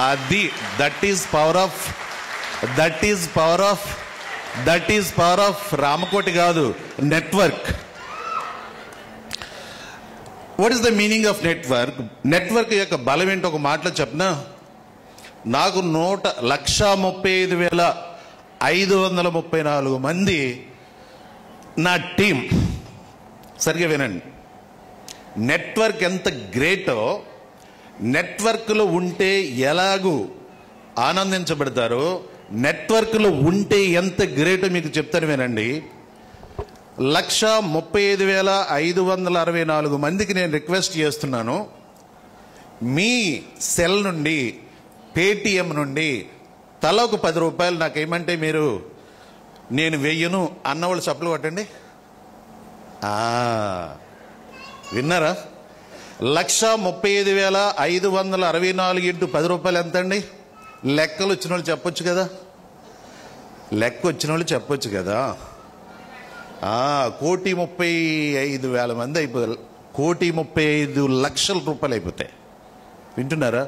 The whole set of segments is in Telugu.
అది that is power of Ramakoti కాదు, network. What is the meaning of network? Network యొక్క బలం ఏంటో ఒక మాటలో చెప్పనా? నాకు 1,35,534 మంది నా టీం. సరిగ్గా వినండి, నెట్వర్క్ ఎంత గ్రేటో, నెట్వర్క్లో ఉంటే ఎలాగూ ఆనందించబడతారో, నెట్వర్క్లో ఉంటే ఎంత గ్రేటో మీకు చెప్తాను వినండి. 1,35,564 మందికి నేను రిక్వెస్ట్ చేస్తున్నాను, మీ సెల్ నుండి, పేటిఎం నుండి తల ఒక 10 రూపాయలు నాకు ఏమంటే మీరు నేను వెయ్యను అన్నవాళ్ళు చప్పలు కొట్టండి. విన్నారా? 1,35,564 ఇంటూ 10 రూపాయలు ఎంత అండి? లెక్కలు వచ్చిన వాళ్ళు చెప్పొచ్చు కదా, లెక్క వచ్చిన వాళ్ళు చెప్పొచ్చు కదా. 1,35,000 మంది అయిపోతారు, 1,35,00,000 రూపాయలు అయిపోతాయి. వింటున్నారా?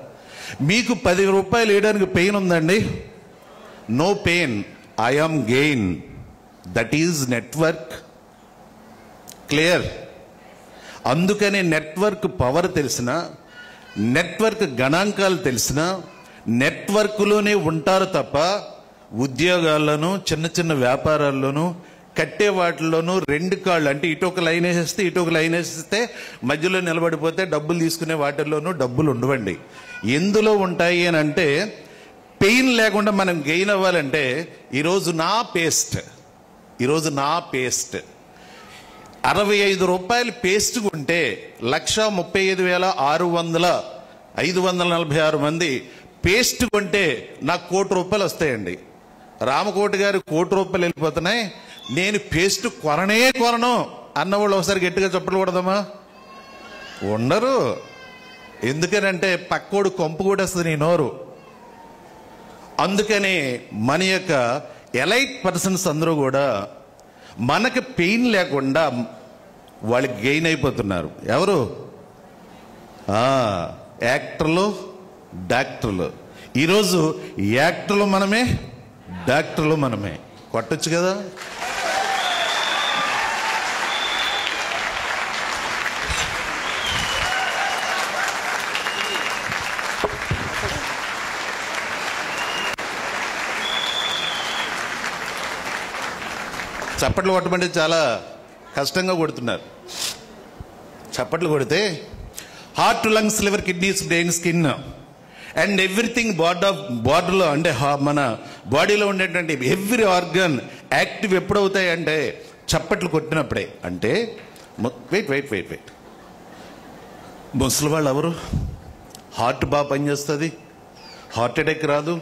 మీకు 10 రూపాయలు వేయడానికి పెయిన్ ఉందండి? No pain, I am gain. That is network. Clear? అందుకనే నెట్వర్క్ పవర్ తెలిసిన, నెట్వర్క్ గణాంకాలు తెలిసిన, నెట్వర్క్లోనే ఉంటారు తప్ప ఉద్యోగాల్లోనూ చిన్న చిన్న వ్యాపారాల్లోనూ కట్టే వాటిల్లోనూ 2 కాళ్ళు అంటే ఇటు ఒక లైన్ వేసేస్తే ఇటు ఒక లైన్ వేసేస్తే మధ్యలో నిలబడిపోతే డబ్బులు తీసుకునే వాటిల్లోనూ డబ్బులు ఉండవండి. ఎందులో ఉంటాయి అని అంటే, పెయిన్ లేకుండా మనం గెయిన్ అవ్వాలంటే ఈరోజు నా పేస్ట్ 65 రూపాయలు పేస్ట్ కొంటే 1,35,546 మంది పేస్ట్ కొంటే నాకు 1 కోటి రూపాయలు వస్తాయండి. రామకోటి గారు 1 కోటి రూపాయలు వెళ్ళిపోతున్నాయి, నేను పేస్ట్ కొనను అన్నవాళ్ళు ఒకసారి గట్టిగా చప్పట్లు కొడదామా? ఉండరు. ఎందుకనంటే పక్కోడు కొంపు కూడా వస్తుంది నీ నోరు. అందుకనే మన యొక్క ఎలైట్ పర్సన్స్ అందరూ కూడా మనకి పెయిన్ లేకుండా వాళ్ళకి గెయిన్ అయిపోతున్నారు. ఎవరు? యాక్టర్లు, డాక్టర్లు. ఈరోజు యాక్టర్లు మనమే, డాక్టర్లు మనమే. కొట్టొచ్చు కదా? చప్పట్లు కొట్టమంటే చాలా కష్టంగా కొడుతున్నారు. చప్పట్లు కొడితే heart, lungs, liver, kidneys, brain, skin and everything బాడీలో అంటే మన బాడీలో ఉండేటువంటి ఎవ్రీ ఆర్గన్ యాక్టివ్ ఎప్పుడవుతాయి అంటే చప్పట్లు కొట్టినప్పుడే. అంటే వెయిట్ ముసలి వాళ్ళు ఎవరు? హార్ట్ బాగా పనిచేస్తుంది, హార్ట్ అటాక్ రాదు,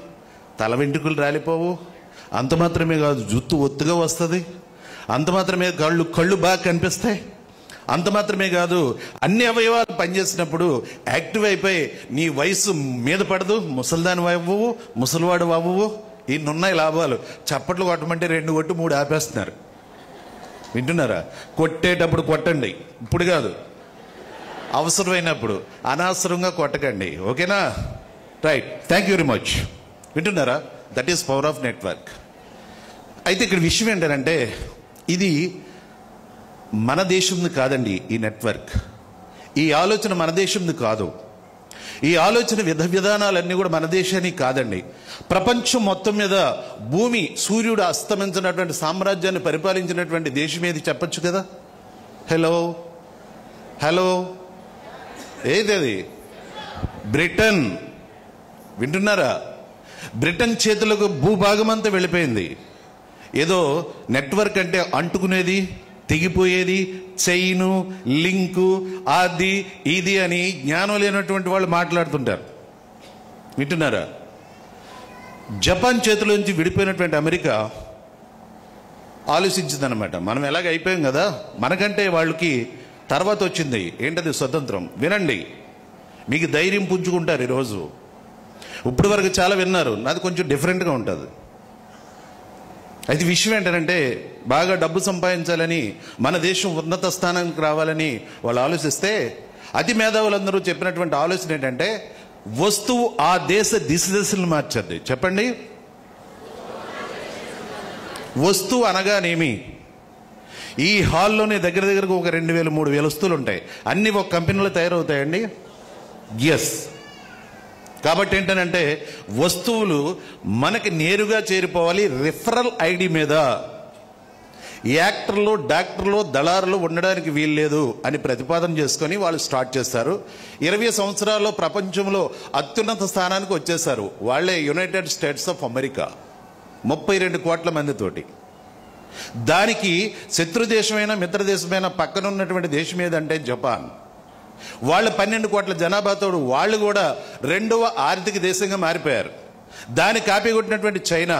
తల వెంట్రుకలు రాలిపోవు, అంత మాత్రమే కాదు జుత్తు ఒత్తుగా వస్తుంది, అంత మాత్రమే కళ్ళు బాగా కనిపిస్తాయి, అంత మాత్రమే కాదు అన్ని అవయవాలు పనిచేసినప్పుడు యాక్టివ్ అయిపోయి నీ వయసు మీద పడదు, ముసలిదాని అవ్వవు, ముసలివాడు అవ్వవు. ఇన్నున్నాయి లాభాలు. చప్పట్లు కొట్టమంటే 2 కొట్టు 3 ఆపేస్తున్నారు. వింటున్నారా? కొట్టేటప్పుడు కొట్టండి, ఇప్పుడు కాదు, అవసరమైనప్పుడు. అనవసరంగా కొట్టకండి. ఓకేనా? Right. Thank you very much. వింటున్నారా? That is power of network. అయితే ఇక్కడ విషయం ఏంటంటే, ఇది మన దేశంది కాదండి. ఈ నెట్వర్క్, ఈ ఆలోచన మన దేశంది కాదు. ఈ ఆలోచన విధానాలన్నీ కూడా మన దేశానికి కాదండి. ప్రపంచం మొత్తం మీద భూమి సూర్యుడు అస్తమించినటువంటి సామ్రాజ్యాన్ని పరిపాలించినటువంటి దేశం ఏది చెప్పచ్చు కదా? హలో ఏది? బ్రిటన్. వింటున్నారా? బ్రిటన్ చేతులకు భూభాగం అంతా వెళ్ళిపోయింది. ఏదో నెట్వర్క్ అంటే అంటుకునేది, తెగిపోయేది, చైను, లింకు, అది ఇది అని జ్ఞానం లేనటువంటి వాళ్ళు మాట్లాడుతుంటారు. వింటున్నారా? జపాన్ చేతిలోంచి విడిపోయినటువంటి అమెరికా ఆలోచించిందనమాట, మనం ఎలాగ అయిపోయాం కదా, మనకంటే వాళ్ళకి తర్వాత వచ్చింది ఏంటది? స్వతంత్రం. వినండి, మీకు ధైర్యం పుంజుకుంటారు. ఈరోజు ఇప్పుడు వరకు చాలా విన్నారు, నాది కొంచెం డిఫరెంట్గా ఉంటుంది. అయితే విషయం ఏంటంటే, బాగా డబ్బు సంపాదించాలని, మన దేశం ఉన్నత స్థానానికి రావాలని వాళ్ళు ఆలోచిస్తే, అతి మేధావులందరూ చెప్పినటువంటి ఆలోచన ఏంటంటే, వస్తువు ఆ దేశ దిశలను మార్చద్ది. చెప్పండి, వస్తువు అనగానేమి? ఈ హాల్లోనే దగ్గర దగ్గరకు ఒక 2000 3000 వస్తువులు ఉంటాయి. అన్ని ఒక కంపెనీలో తయారవుతాయండి. ఎస్. కాబట్టి ఏంటంటే వస్తువులు మనకి నేరుగా చేరిపోవాలి. రిఫరల్ ఐడి మీద యాక్టర్లు, డాక్టర్లు, దళారులు ఉండడానికి వీల్లేదు అని ప్రతిపాదన చేసుకొని వాళ్ళు స్టార్ట్ చేస్తారు. 20 సంవత్సరాల్లో ప్రపంచంలో అత్యున్నత స్థానానికి వచ్చేసారు. వాళ్ళే యునైటెడ్ స్టేట్స్ ఆఫ్ అమెరికా, 32 కోట్ల మందితోటి. దానికి శత్రు దేశమైన మిత్ర దేశమైన పక్కన ఉన్నటువంటి దేశం ఏదంటే జపాన్. వాళ్ళు 12 కోట్ల జనాభాతో వాళ్ళు కూడా 2వ ఆర్థిక దేశంగా మారిపోయారు. దాని కాపీ కొట్టినటువంటి చైనా,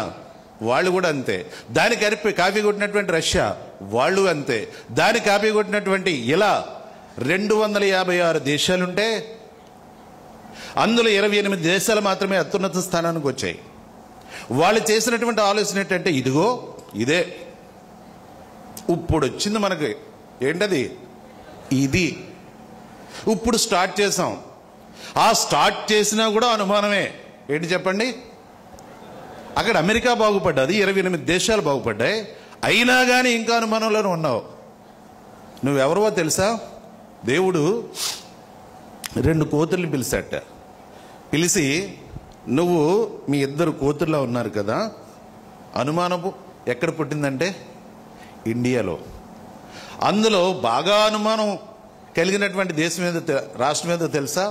వాళ్ళు కూడా అంతే. దాని కాపీ కొట్టినటువంటి రష్యా, వాళ్ళు అంతే. దాని కాపీ కొట్టినటువంటి ఇలా 256 దేశాలుంటే అందులో 28 దేశాలు మాత్రమే అత్యున్నత స్థానానికి వచ్చాయి. వాళ్ళు చేసినటువంటి ఆలోచన ఏంటంటే ఇదిగో ఇదే ఇప్పుడు వచ్చింది మనకి. ఏంటది? ఇది ఇప్పుడు స్టార్ట్ చేసాం. ఆ స్టార్ట్ చేసినా కూడా అనుమానమే. ఏంటి చెప్పండి? అక్కడ అమెరికా బాగుపడ్డది, 28 దేశాలు బాగుపడ్డాయి. అయినా కానీ ఇంకా అనుమానంలోనే ఉన్నావు. నువ్వెవరో తెలుసా? దేవుడు 2 కోతుల్ని పిలిచాట. పిలిచి, నువ్వు మీ 2 కోతుల్లో ఉన్నారు కదా, అనుమానము ఎక్కడ పుట్టిందంటే ఇండియాలో. అందులో బాగా అనుమానం కలిగినటువంటి దేశం మీద, రాష్ట్రం ఏదో తెలుసా?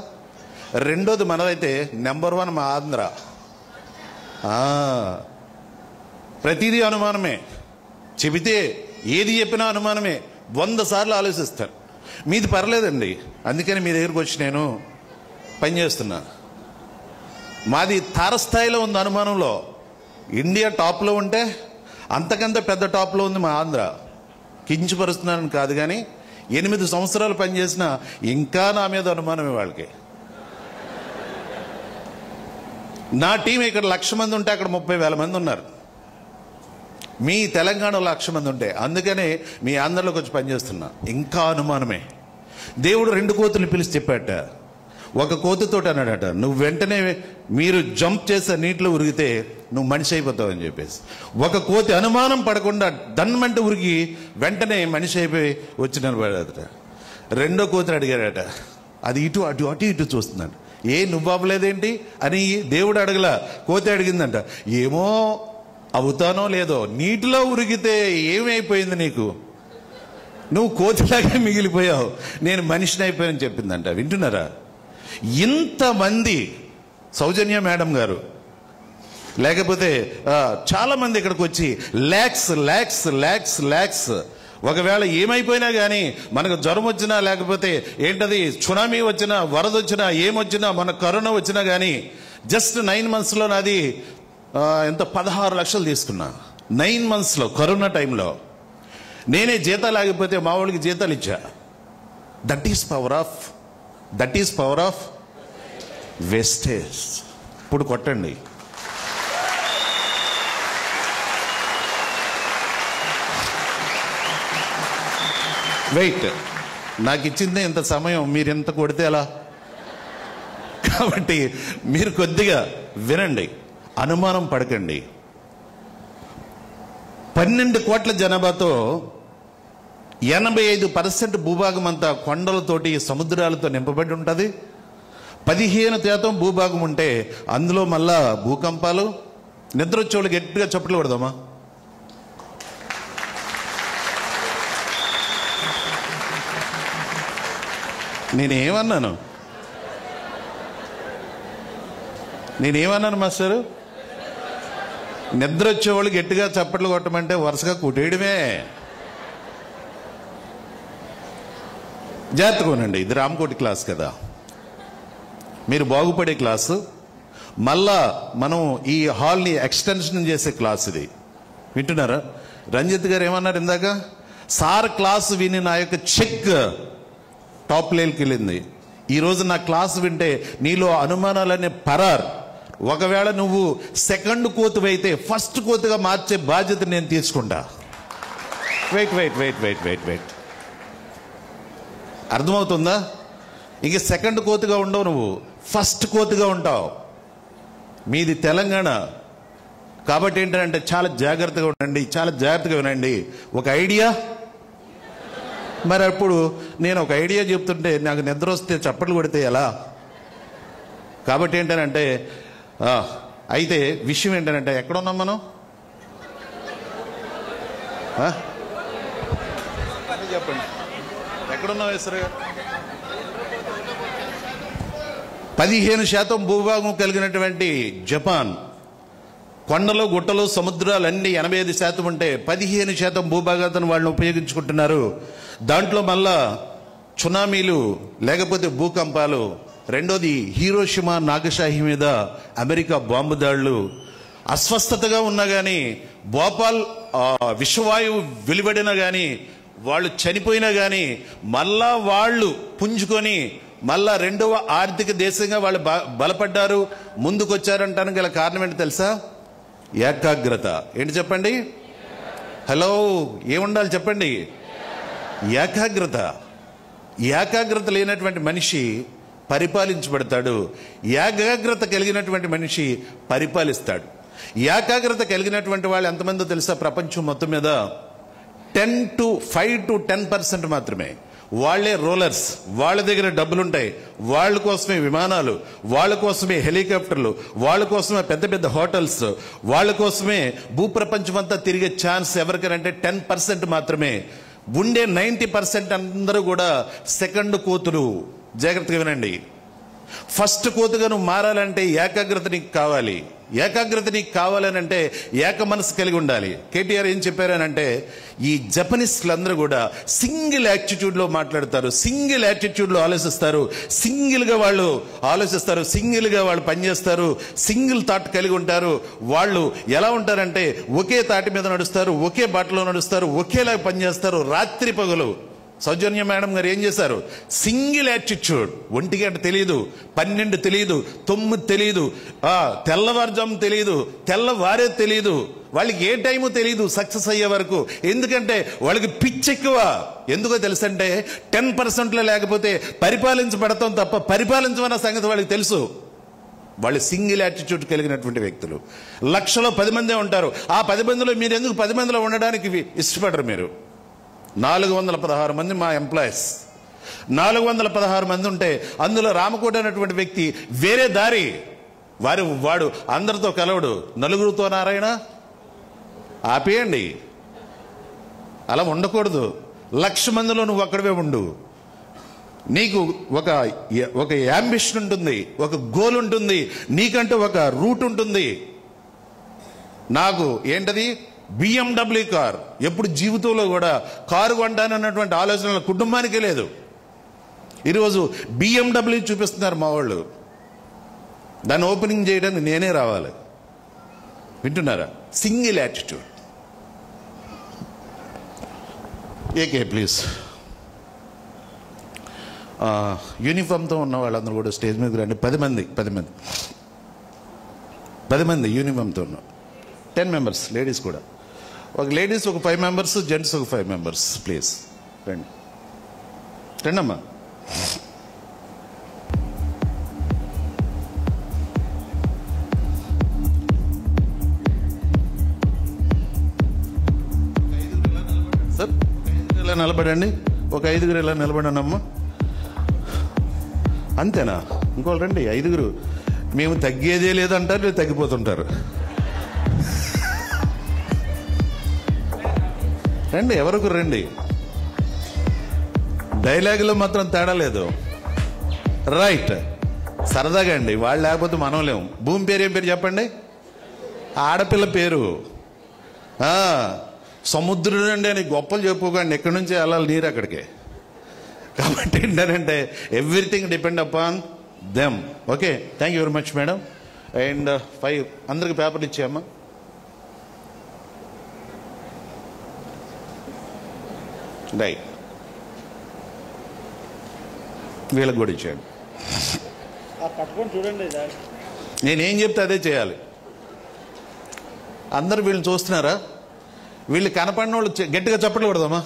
2ది మనదైతే, నెంబర్ 1 మా ఆంధ్ర. ప్రతిదీ అనుమానమే. చెబితే ఏది చెప్పినా అనుమానమే. 100 సార్లు ఆలోచిస్తారు. మీది పర్లేదండి, అందుకని మీ దగ్గరకు వచ్చి నేను పనిచేస్తున్నా. మాది తారస్థాయిలో ఉంది అనుమానంలో. ఇండియా టాప్లో ఉంటే అంతకంత పెద్ద టాప్లో ఉంది మా ఆంధ్ర. కించపరుస్తున్నానని కాదు, కానీ 8 సంవత్సరాలు పనిచేసినా ఇంకా నా మీద అనుమానమే వాళ్ళకి. నా టీం ఇక్కడ 1,00,000 మంది ఉంటే అక్కడ 30,000 మంది ఉన్నారు. మీ తెలంగాణలో 1,00,000 మంది ఉంటే, అందుకనే మీ ఆంధ్రలోకి వచ్చి పనిచేస్తున్నా. ఇంకా అనుమానమే. దేవుడు 2 కోతులు పిలిచి చెప్పాట. ఒక కోతితోటి అన్నాడట, నువ్వు వెంటనే మీరు జంప్ చేసే నీటిలో ఉరిగితే నువ్వు మనిషి అయిపోతావు అని చెప్పేసి. ఒక కోతి అనుమానం పడకుండా దన్మంటే ఉరిగి వెంటనే మనిషి అయిపోయి వచ్చి నిలబడట. 2వ కోతిని అడిగాడట. అది ఇటు అటు అటు ఇటు చూస్తున్నాడు. నువ్వు అవ్వలేదేంటి అని దేవుడు అడగల, కోతి అడిగిందంట. ఏమో అవుతానో లేదో, నీటిలో ఉరిగితే ఏమైపోయింది నీకు, నువ్వు కోతిలాగే మిగిలిపోయావు, నేను మనిషిని అయిపోయానని చెప్పిందంట. వింటున్నారా? ఇంతమంది, సౌజన్య మేడం గారు, లేకపోతే చాలా మంది ఇక్కడికి వచ్చి ల్యాక్స్ ఒకవేళ ఏమైపోయినా కానీ, మనకు జ్వరం వచ్చినా, లేకపోతే ఏంటది సునామీ వచ్చినా, వరద వచ్చినా, ఏమొచ్చినా, మన కరోనా వచ్చినా కానీ, జస్ట్ 9 monthsలో నాది ఎంత 16 లక్షలు తీసుకున్నా. 9 monthsలో కరోనా టైంలో నేనే జీతాలు ఆగిపోతే మా వాళ్ళకి జీతాలు ఇచ్చా. That is power of wastage. ఇప్పుడు కొట్టండి. వెయిట్, నాకు ఇచ్చిందే ఇంత సమయం, మీరు ఎంత కొడితే ఎలా? కాబట్టి మీరు కొద్దిగా వినండి, అనుమానం పడకండి. 12 కోట్ల జనాభాతో 85% భూభాగం అంతా కొండలతోటి, సముద్రాలతో నింపబడి ఉంటుంది. 15% భూభాగం ఉంటే అందులో మళ్ళా భూకంపాలు. నిద్ర వచ్చేవాళ్ళు గట్టిగా చప్పట్లు కొడదామా? నేనేమన్నాను మాస్టరు? నిద్ర వచ్చేవాళ్ళు గట్టిగా చప్పట్లు కొట్టమంటే వరుసగా కుట్టేయడమే. జాగ్రత్తగా ఇది రామకోటి క్లాస్ కదా, మీరు బాగుపడే క్లాసు. మళ్ళా మనం ఈ హాల్ని ఎక్స్టెన్షన్ చేసే క్లాస్ ఇది. వింటున్నారా? రంజిత్ గారు ఏమన్నారు ఇందాక? సార్ క్లాసు విని నా యొక్క చెక్ టాప్ లెవెల్కి వెళ్ళింది. ఈరోజు నా క్లాసు వింటే నీలో అనుమానాలనే పరార్. ఒకవేళ నువ్వు 2nd కోతి అయితే 1st కోతిగా మార్చే బాధ్యత నేను తీసుకుంటా. వెయిట్, అర్థమవుతుందా? ఇంక 2nd కోతిగా ఉండవు నువ్వు, ఫస్ట్ కోతిగా ఉంటావు. మీది తెలంగాణ కాబట్టి ఏంటంటే చాలా జాగ్రత్తగా ఉండండి, చాలా జాగ్రత్తగా వినండి. ఒక ఐడియా, మరి అప్పుడు నేను ఒక ఐడియా చెప్తుంటే నాకు నిద్ర వస్తే చప్పట్లు కొడితే ఎలా? కాబట్టి ఏంటంటే అయితే విషయం ఏంటంటే ఎక్కడున్నాం మనం? చెప్పండి, ఎక్కడున్నాం వేసరు? 15% భూభాగం కలిగినటువంటి జపాన్, కొండలు గుట్టలు సముద్రాలు అన్ని 85% ఉంటే 15% భూభాగాన్ని వాళ్ళని ఉపయోగించుకుంటున్నారు. దాంట్లో మళ్ళా సునామీలు లేకపోతే భూకంపాలు, రెండోది హీరోషిమా నాగసాకి మీద అమెరికా బాంబు దాడులు. అస్వస్థతగా ఉన్నా కానీ, భోపాల్ విషవాయువు వెలువడినా కానీ, వాళ్ళు చనిపోయినా కానీ మళ్ళా వాళ్ళు పుంజుకొని మళ్ళా రెండవ ఆర్థిక దేశంగా వాళ్ళు బలపడ్డారు, ముందుకొచ్చారంటానికి గల కారణం ఏంటి తెలుసా? ఏకాగ్రత. ఏంటి చెప్పండి? హలో, ఏముండాలి చెప్పండి? ఏకాగ్రత. ఏకాగ్రత లేనటువంటి మనిషి పరిపాలించబడతాడు, ఏకాగ్రత కలిగినటువంటి మనిషి పరిపాలిస్తాడు. ఏకాగ్రత కలిగినటువంటి వాళ్ళు ఎంతమందో తెలుసా? ప్రపంచం మొత్తం మీద 5 to 10% మాత్రమే. వాళ్లే రూలర్స్, వాళ్ళ దగ్గర డబ్బులుంటాయి, వాళ్ళ కోసమే విమానాలు, వాళ్ళ కోసమే హెలికాప్టర్లు, వాళ్ళ కోసమే పెద్ద పెద్ద హోటల్స్, వాళ్ళ కోసమే భూప్రపంచం అంతా తిరిగే ఛాన్స్ ఎవరికనంటే 10% మాత్రమే. ఉండే 90% అందరూ కూడా సెకండ్ కోతులు. జాగ్రత్తగా వినండి. ఫస్ట్ కోతుగా నువ్వు మారాలంటే ఏకాగ్రత నీకు కావాలి. ఏకాగ్రత నీకు కావాలనంటే ఏక మనసు కలిగి ఉండాలి. కేటీఆర్ ఏం చెప్పారనంటే, ఈ జపనీస్లందరూ కూడా సింగిల్ యాటిట్యూడ్లో మాట్లాడతారు, సింగిల్ యాటిట్యూడ్లో ఆలోచిస్తారు, సింగిల్గా వాళ్ళు ఆలోచిస్తారు, సింగిల్గా వాళ్ళు పనిచేస్తారు, సింగిల్ థాట్ కలిగి ఉంటారు. వాళ్ళు ఎలా ఉంటారంటే ఒకే తాటి మీద నడుస్తారు, ఒకే బాటలో నడుస్తారు, ఒకేలా పనిచేస్తారు రాత్రి పగలు. సౌజన్య మేడం గారు ఏం చేశారు? Single attitude. 1 గంట తెలియదు, 12 తెలియదు, 9 తెలియదు, తెల్లవారుజాము తెలియదు, తెల్లవారే తెలియదు, వాళ్ళకి ఏ టైము తెలియదు సక్సెస్ అయ్యే వరకు. ఎందుకంటే వాళ్ళకి పిచ్చి ఎక్కువ. ఎందుకో తెలుసంటే 10%లో లేకపోతే పరిపాలించబడతాం తప్ప పరిపాలించమన్న సంగతి వాళ్ళకి తెలుసు. వాళ్ళు సింగిల్ యాటిట్యూడ్ కలిగినటువంటి వ్యక్తులు. 1,00,000లో 10 మందే ఉంటారు. ఆ 10 మందిలో మీరు ఎందుకు 10 మందిలో ఉండడానికి ఇష్టపడరు? మీరు 416 మంది మా ఎంప్లాయీస్, 416 మంది ఉంటే అందులో రామకోట అనేటువంటి వ్యక్తి వేరే దారి. వాడు అందరితో కలవడు, నలుగురితో నారాయణ ఆపేయండి. అలా ఉండకూడదు. 1,00,000 మందిలో నువ్వు అక్కడవే ఉండు. నీకు ఒక యాంబిషన్ ఉంటుంది, ఒక గోల్ ఉంటుంది, నీకంటూ ఒక రూట్ ఉంటుంది. నాకు ఏంటది? BMW car. ఎప్పుడు జీవితంలో కూడా కారు కొంటానన్నటువంటి ఆలోచన కుటుంబానికే లేదు. ఈరోజు BMW చూపిస్తున్నారు మా వాళ్ళు. దాన్ని ఓపెనింగ్ చేయడానికి నేనే రావాలి. వింటున్నారా? Single attitude. ఏకే ప్లీజ్. యూనిఫామ్తో ఉన్న వాళ్ళందరూ కూడా స్టేజ్ మీద రండి. 10 మంది యూనిఫామ్తో ఉన్నారు. 10 మెంబర్స్ లేడీస్ కూడా. ఒక లేడీస్ ఒక 5 మెంబర్స్, జెంట్స్ ఒక 5 మెంబర్స్. ప్లీజ్ రండి, రండమ్మా. సార్ ఇలా నిలబడండి. ఒక 5 ఇలా నిలబడండి అమ్మా. అంతేనా? ఇంకోళ్ళు రండి. 5 మేము తగ్గేదే లేదంటారు, లేదు తగ్గిపోతుంటారు. రండి, ఎవరికి రండి. డైలాగులో మాత్రం తేడా లేదు. రైట్, సరదాగా అండి. వాళ్ళు లేకపోతే మనం లేము. భూమి పేరు ఏం పేరు చెప్పండి? ఆడపిల్ల పేరు. సముద్రం అండి అని గొప్పలు చెప్పుకోండి. ఎక్కడి నుంచి వెళ్ళాలి నీరు అక్కడికి. కాబట్టి ఏంటంటే everything depend upon them. Okay, thank you very much madam. And 5 అందరికి పేపర్లు ఇచ్చామ్మా. రైట్, వీళ్ళకి కూడా ఇచ్చాడు. నేనేం చెప్తే అదే చేయాలి. అందరు వీళ్ళని చూస్తున్నారా? వీళ్ళు కనపడిన వాళ్ళు గట్టిగా చప్పట్లు కొడదామా?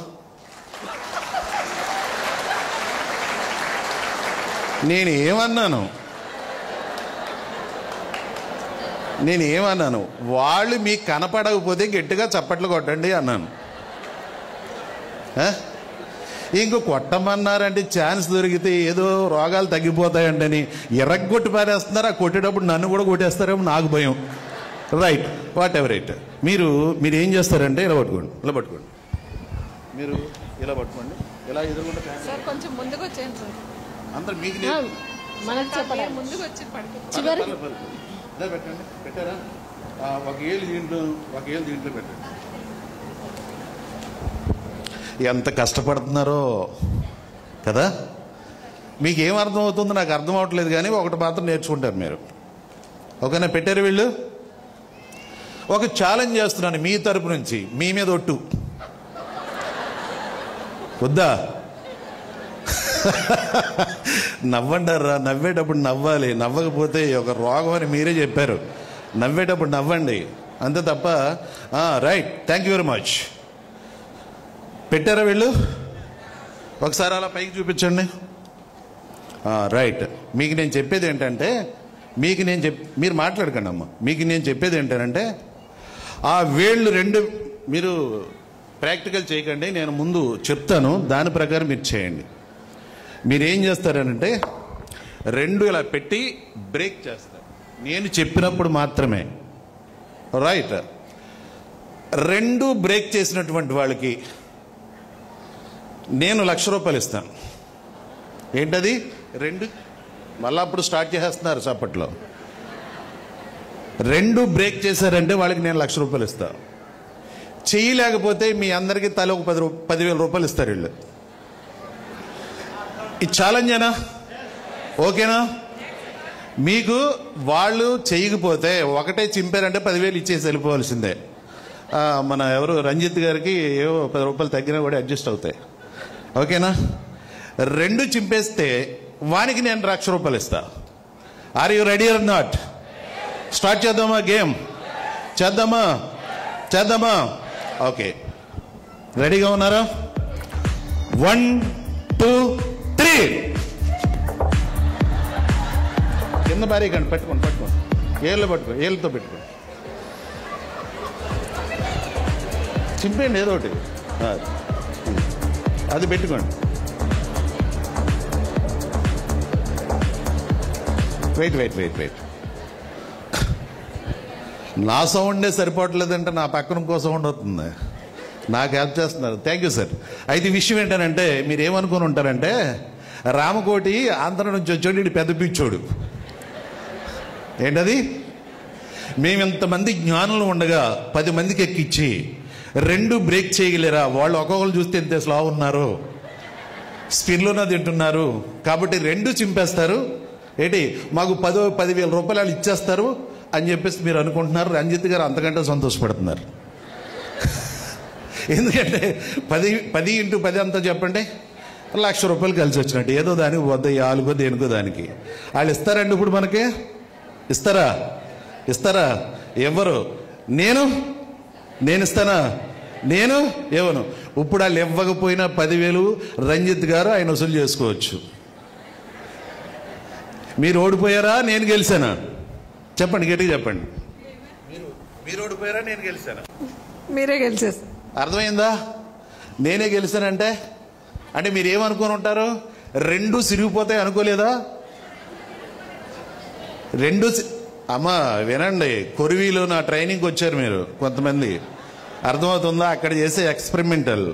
నేను ఏమన్నాను? నేను ఏమన్నాను, వాళ్ళు మీకు కనపడకపోతే గట్టిగా చప్పట్లు కొట్టండి అన్నాను. ఇంకో కొట్టమన్నారంటే ఛాన్స్ దొరికితే ఏదో రోగాలు తగ్గిపోతాయంటని ఎర్రగొట్టి పారేస్తున్నారు. ఆ కొట్టేటప్పుడు నన్ను కూడా కొట్టేస్తారేమో నాకు భయం. Right, what ever it. మీరు ఏం చేస్తారంటే ఇలా పట్టుకోండి, ఇలా పట్టుకోండి, మీరు ఇలా పట్టుకోండి, ఇలా ఎదురుకుంటే సార్ కొంచెం ముందుకు వచ్చేయండి సార్. అందరు మీకు ముందుకు వచ్చి ఇలా పెట్టండి. పెట్టారా? ఒక ఏళ్ళు దీంట్లో పెట్టండి. ఎంత కష్టపడుతున్నారో కదా. మీకు ఏం అర్థం అవుతుందో నాకు అర్థం అవ్వట్లేదు, కానీ ఒకటి మాత్రం నేర్చుకుంటారు మీరు. ఓకేనా? పెట్టారు వీళ్ళు. ఒక ఛాలెంజ్ చేస్తున్నాను మీ తరపు నుంచి, మీ మీద ఒట్టు. వద్దా? నవ్వండారా, నవ్వేటప్పుడు నవ్వాలి, నవ్వకపోతే ఒక రోగం అని మీరే చెప్పారు. నవ్వేటప్పుడు నవ్వండి అంతే తప్ప. Right, thank you very much. పెట్టారా వీళ్ళు? ఒకసారి అలా పైకి చూపించండి. రైట్. మీకు నేను చెప్పేది ఏంటంటే, మీరు మాట్లాడకండి అమ్మ. మీకు నేను చెప్పేది ఏంటంటే, ఆ వేళ్ళు రెండు మీరు ప్రాక్టికల్ చేయకండి, నేను ముందు చెప్తాను, దాని ప్రకారం మీరు చేయండి. మీరేం చేస్తారనంటే, రెండు ఇలా పెట్టి బ్రేక్ చేస్తారు, నేను చెప్పినప్పుడు మాత్రమే. రైట్. రెండు బ్రేక్ చేసినటువంటి వాళ్ళకి నేను ₹1,00,000 ఇస్తాను. ఏంటది? రెండు మళ్ళీ అప్పుడు స్టార్ట్ చేసేస్తున్నారు చప్పట్లో. రెండు బ్రేక్ చేశారంటే వాళ్ళకి నేను ₹1,00,000 ఇస్తాను. చేయలేకపోతే మీ అందరికీ తల ఒక ₹10,000 ఇస్తారు వీళ్ళు. ఇది ఛాలెంజేనా? ఓకేనా? మీకు వాళ్ళు చేయకపోతే ఒకటే చింపారంటే 10,000 ఇచ్చేసి వెళ్ళిపోవాల్సిందే. మన ఎవరు రంజిత్ గారికి ఏవో ₹10 తగ్గినా కూడా అడ్జస్ట్ అవుతాయి. ఓకేనా? రెండు చింపేస్తే వానికి నేను ₹1,00,000 ఇస్తా. Are you ready or not? Start చేద్దామా గేమ్? చేద్దామా? ఓకే, రెడీగా ఉన్నారా? 1 2 3. కింద బారీకండి, పట్టుకోండి, ఏళ్ళతో పెట్టుకోండి, చింపేయండి ఏదో ఒకటి, అది పెట్టుకోండి. వెయిట్. నా సౌండే సరిపోవట్లేదంటే నా పక్కన ఇంకో సౌండ్ అవుతుంది. నాకు హెల్ప్ చేస్తున్నారు, థ్యాంక్ యూ సార్. అయితే ఈ విషయం ఏంటంటే, మీరు ఏమనుకుని ఉంటారంటే, రామకోటి ఆంధ్ర నుంచి వచ్చాడు, పెద్ద పిచ్చోడు. ఏంటది? మేము ఇంతమంది జ్ఞానులు ఉండగా 10 మందికి ఎక్కిచ్చి రెండు బ్రేక్ చేయగలేరా? వాళ్ళు ఒక్కొక్కరు చూస్తే ఎంత స్లో ఉన్నారు, స్పిన్లోనే తింటున్నారు. కాబట్టి రెండు చింపేస్తారు, ఏంటి మాకు ₹10,000 ఇచ్చేస్తారు అని చెప్పేసి మీరు అనుకుంటున్నారు. రంజిత్ గారు అంతకంటే సంతోషపడుతున్నారు. ఎందుకంటే 10 × 10 అంతా చెప్పండి, ₹1,00,000 కలిసి వచ్చినట్టు. ఏదో దానికి వద్ద ఆలుగో దేనికో దానికి వాళ్ళు ఇస్తారండి. ఇప్పుడు మనకి ఇస్తారా? ఎవరు? నేను ఇస్తానా? నేను ఇవ్వను. ఇప్పుడు వాళ్ళు ఇవ్వకపోయినా 10,000 రంజిత్ గారు ఆయన వసూలు చేసుకోవచ్చు. మీరు ఓడిపోయారా, నేను గెలిచానా? చెప్పండి, గట్టిగా చెప్పండి. మీరు ఓడిపోయారా, నేను గెలిచానా? మీరే గెలిచారు. అర్థమైందా? నేనే గెలిచానంటే అంటే మీరు ఏమనుకుని ఉంటారు? రెండు సిరిగిపోతాయి అనుకోలేదా? అమ్మా వినండి, కొరివీలో నా ట్రైనింగ్కి వచ్చారు మీరు కొంతమంది, అర్థమవుతుందా? అక్కడ చేసే ఎక్స్పెరిమెంటల్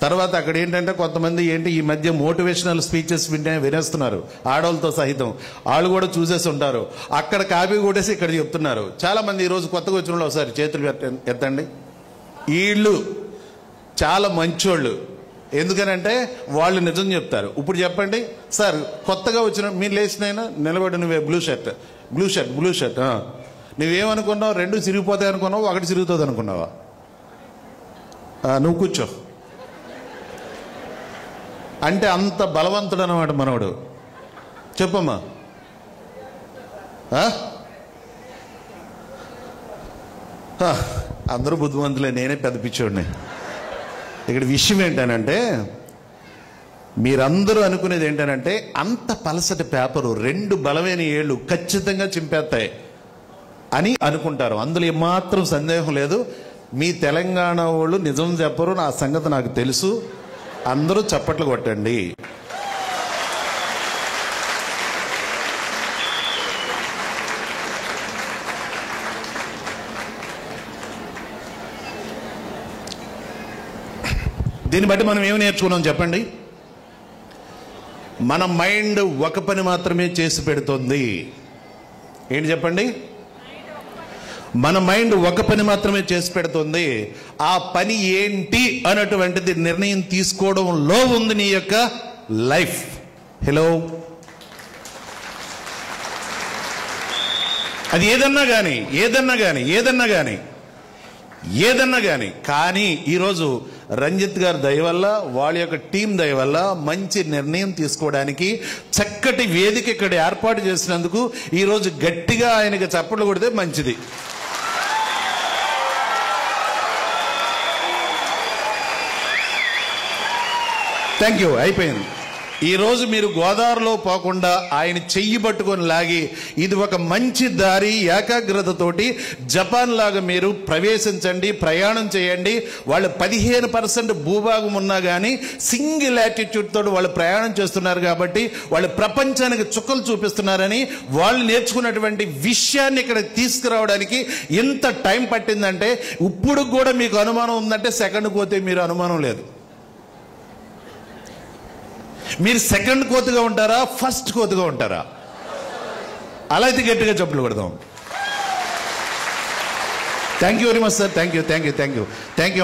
తర్వాత అక్కడ ఏంటంటే కొంతమంది ఈ మధ్య మోటివేషనల్ స్పీచెస్ వినేస్తున్నారు, ఆడవాళ్ళతో సహితం. వాళ్ళు కూడా చూసేసి ఉంటారు. అక్కడ కాపీ కొట్టేసి ఇక్కడ చెప్తున్నారు. చాలా మంది ఈరోజు కొత్తగా వచ్చిన వాళ్ళు ఒకసారి చేతులు ఎత్తండి. వీళ్ళు చాలా మంచోళ్ళు. ఎందుకనంటే వాళ్ళు నిజం చెప్తారు. ఇప్పుడు చెప్పండి సార్, కొత్తగా వచ్చిన మీరు లేచినైనా నిలబడి, నువ్వే బ్లూ షర్ట్ నువ్వేమనుకున్నావు? రెండు సిరిగిపోతాయి అనుకున్నావు, ఒకటి సిరుగుతుంది అనుకున్నావా? నువ్వు కూర్చో అంటే అంత బలవంతుడు అన్నమాట మనవడు. చెప్పమ్మా. అందరూ బుద్ధిమంతులే, నేనే పెద్ద పిచ్చోడిని. ఇక్కడ విషయం ఏంటనంటే, మీరందరూ అనుకునేది ఏంటనంటే, అంత పలసటి పేపరు రెండు బలమైన ఏళ్ళు ఖచ్చితంగా చింపేస్తాయి. అని అనుకుంటారు. అందులో ఏమాత్రం సందేహం లేదు. మీ తెలంగాణ వాళ్ళు నిజం చెప్పరు, నా సంగతి నాకు తెలుసు. అందరూ చప్పట్లు కొట్టండి. దీన్ని బట్టి మనం ఏమి నేర్చుకున్నాం చెప్పండి? మన మైండ్ ఒక పని మాత్రమే చేసి పెడుతుంది. ఏంటి చెప్పండి? మన మైండ్ ఒక పని మాత్రమే చేసి పెడుతుంది. ఆ పని ఏంటి అన్నటువంటిది నిర్ణయం తీసుకోవడంలో ఉంది నీ యొక్క లైఫ్. హలో, అది ఏదన్నా కానీ కానీ ఈరోజు రంజిత్ గారి దయ వల్ల, వాళ్ళ యొక్క టీం దయ వల్ల మంచి నిర్ణయం తీసుకోవడానికి చక్కటి వేదిక ఇక్కడ ఏర్పాటు చేసినందుకు ఈరోజు గట్టిగా ఆయనకి చప్పట్లు కొడితే మంచిది. Thank you. అయిపోయింది. ఈరోజు మీరు గోదావరిలో పోకుండా ఆయన చెయ్యి పట్టుకొని లాగి ఇది ఒక మంచి దారి, ఏకాగ్రతతోటి జపాన్ లాగా మీరు ప్రవేశించండి, ప్రయాణం చేయండి. వాళ్ళు 15% భూభాగం ఉన్నా కానీ సింగిల్ యాటిట్యూడ్ తోటి వాళ్ళు ప్రయాణం చేస్తున్నారు కాబట్టి వాళ్ళు ప్రపంచానికి చుక్కలు చూపిస్తున్నారని వాళ్ళు నేర్చుకున్నటువంటి విషయాన్ని ఇక్కడ తీసుకురావడానికి ఎంత టైం పట్టిందంటే ఇప్పుడు కూడా మీకు అనుమానం ఉందంటే సెకండ్ పోతే మీరు అనుమానం లేదు. మీరు సెకండ్ కోతుగా ఉంటారా, ఫస్ట్ కోతుగా ఉంటారా? అలా అయితే గట్టిగా చప్పట్లు కొడదాం. Thank you very much sir. Thank you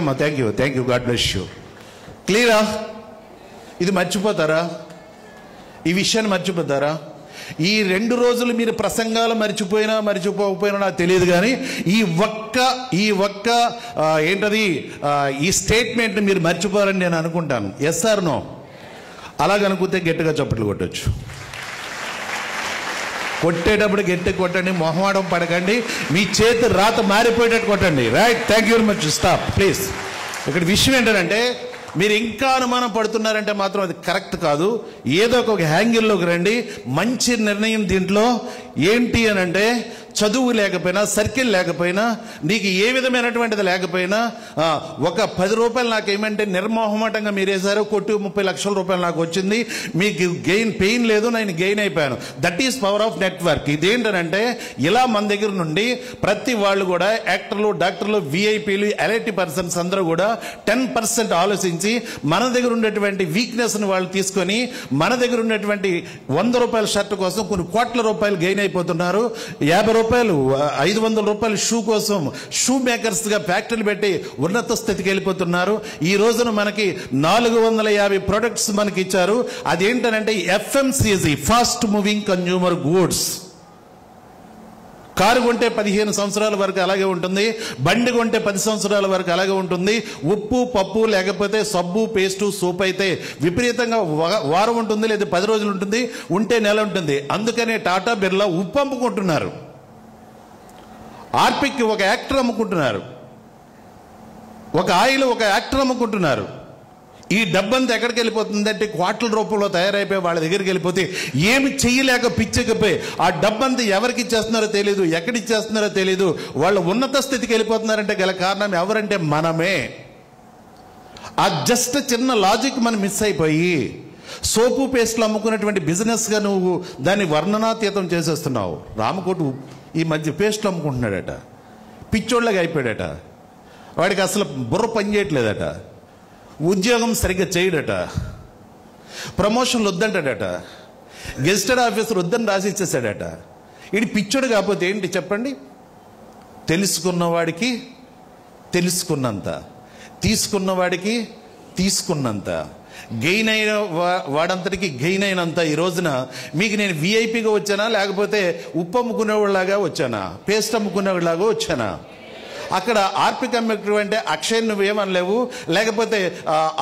అమ్మా. Thank you. God bless you. క్లియరా? ఇది మర్చిపోతారా? ఈ విషయాన్ని మర్చిపోతారా? ఈ 2 రోజులు మీరు ప్రసంగాలు మర్చిపోకపోయినా నాకు తెలియదు, కానీ ఈ ఒక్క ఏంటది ఈ స్టేట్మెంట్ని మీరు మర్చిపోవాలని నేను అనుకుంటాను. Yes or no? అలాగనుకుంటే గట్టిగా చప్పట్లు కొట్టచ్చు. కొట్టేటప్పుడు గట్టిగా కొట్టండి, మొహమాటం పడకండి, మీ చేతి రాత మారిపోయేటట్టు కొట్టండి. Right. Thank you very much. Stop please. ఇక్కడ విషయం ఏంటంటే మీరు ఇంకా అనుమానం పడుతున్నారంటే మాత్రం అది కరెక్ట్ కాదు. ఏదో ఒక యాంగిల్లోకి రండి. మంచి నిర్ణయం దీంట్లో ఏంటి అని అంటే చదువు లేకపోయినా, సర్కిల్ లేకపోయినా, నీకు ఏ విధమైనటువంటిది లేకపోయినా ఒక 10 రూపాయలు నాకు ఏమంటే నిర్మోహమాటంగా మీరేసారు, కొట్టి 30 లక్షల రూపాయలు నాకు వచ్చింది, మీకు పెయిన్ లేదు, నేను గెయిన్ అయిపోయాను. That is power of network. ఇదేంటనంటే ఇలా మన దగ్గర నుండి ప్రతి వాళ్ళు కూడా యాక్టర్లు, డాక్టర్లు, విఐపీలు, ఎలైటీ పర్సన్స్ అందరూ కూడా 10% ఆలోచించి మన దగ్గర ఉండేటువంటి వీక్నెస్ని వాళ్ళు తీసుకొని మన దగ్గర ఉన్నటువంటి 100 రూపాయల షర్ట్ కోసం కొన్ని కోట్ల రూపాయలు గెయిన్ అయిపోతున్నారు. 50 రూపాయలు, 500 రూపాయలు షూ కోసం షూ మేకర్స్ గా ఫ్యాక్టరీలు పెట్టి ఉన్నత స్థితికి వెళ్ళిపోతున్నారు. ఈ రోజున మనకి 450 ప్రొడక్ట్స్ మనకి ఇచ్చారు. అదేంటనంటే FMCG, fast moving consumer goods. Car కొంటే 15 సంవత్సరాల వరకు అలాగే ఉంటుంది, బండి కొంటే 10 సంవత్సరాల వరకు అలాగే ఉంటుంది. ఉప్పు, పప్పు, లేకపోతే సబ్బు, పేస్టు, సోప్ అయితే విపరీతంగా వారం ఉంటుంది, లేదా 10 రోజులు ఉంటుంది, ఉంటే నెల ఉంటుంది. అందుకనే టాటా, బిర్లా ఉప్పు అమ్ముకుంటున్నారు. ఆర్పిక్ ఒక యాక్టర్ అమ్ముకుంటున్నారు, ఒక ఆయిల్ ఒక యాక్టర్ అమ్ముకుంటున్నారు. ఈ డబ్బంతా ఎక్కడికి వెళ్ళిపోతుందంటే కోట్ల రూపంలో తయారైపోయి వాళ్ళ దగ్గరికి వెళ్ళిపోతే ఏమి చెయ్యలేక పిచ్చకపోయి ఆ డబ్బంతా ఎవరికి ఇచ్చేస్తున్నారో తెలియదు, ఎక్కడిచ్చేస్తున్నారో తెలియదు. వాళ్ళు ఉన్నత స్థితికి వెళ్ళిపోతున్నారంటే గల కారణం ఎవరంటే మనమే. ఆ జస్ట్ చిన్న లాజిక్ మనం మిస్ అయిపోయి సోపు పేస్ట్లు అమ్ముకున్నటువంటి బిజినెస్గా నువ్వు దాన్ని వర్ణనాతీతం చేసేస్తున్నావు. రామకోటి ఈ మధ్య పేస్ట్లు అమ్ముకుంటున్నాడట, పిచ్చోళ్ళగా అయిపోయాడట, వాడికి అసలు బుర్ర పని చేయట్లేదట, ఉద్యోగం సరిగ్గా చేయడట, ప్రమోషన్లు వద్దంటాడట, గెజిటెడ్ ఆఫీసర్ వద్దని రాసి ఇచ్చేసాడట. ఇది పిచ్చోడు కాకపోతే ఏంటి చెప్పండి? తెలుసుకున్నవాడికి తెలుసుకున్నంత, తీసుకున్నవాడికి తీసుకున్నంత, గెయిన్ అయిన వాడంతటికి గెయిన్ అయినంత. ఈ రోజున మీకు నేను విఐపిగా వచ్చానా, లేకపోతే ఉప్పు అమ్ముకునేవాళ్ళలాగా వచ్చానా, పేస్ట్ అమ్ముకునేవాళ్ళలాగా వచ్చానా? అక్కడ ఆర్పిక్ అమ్మేటువంటి అక్షయ్ నువ్వేమనలేవు, లేకపోతే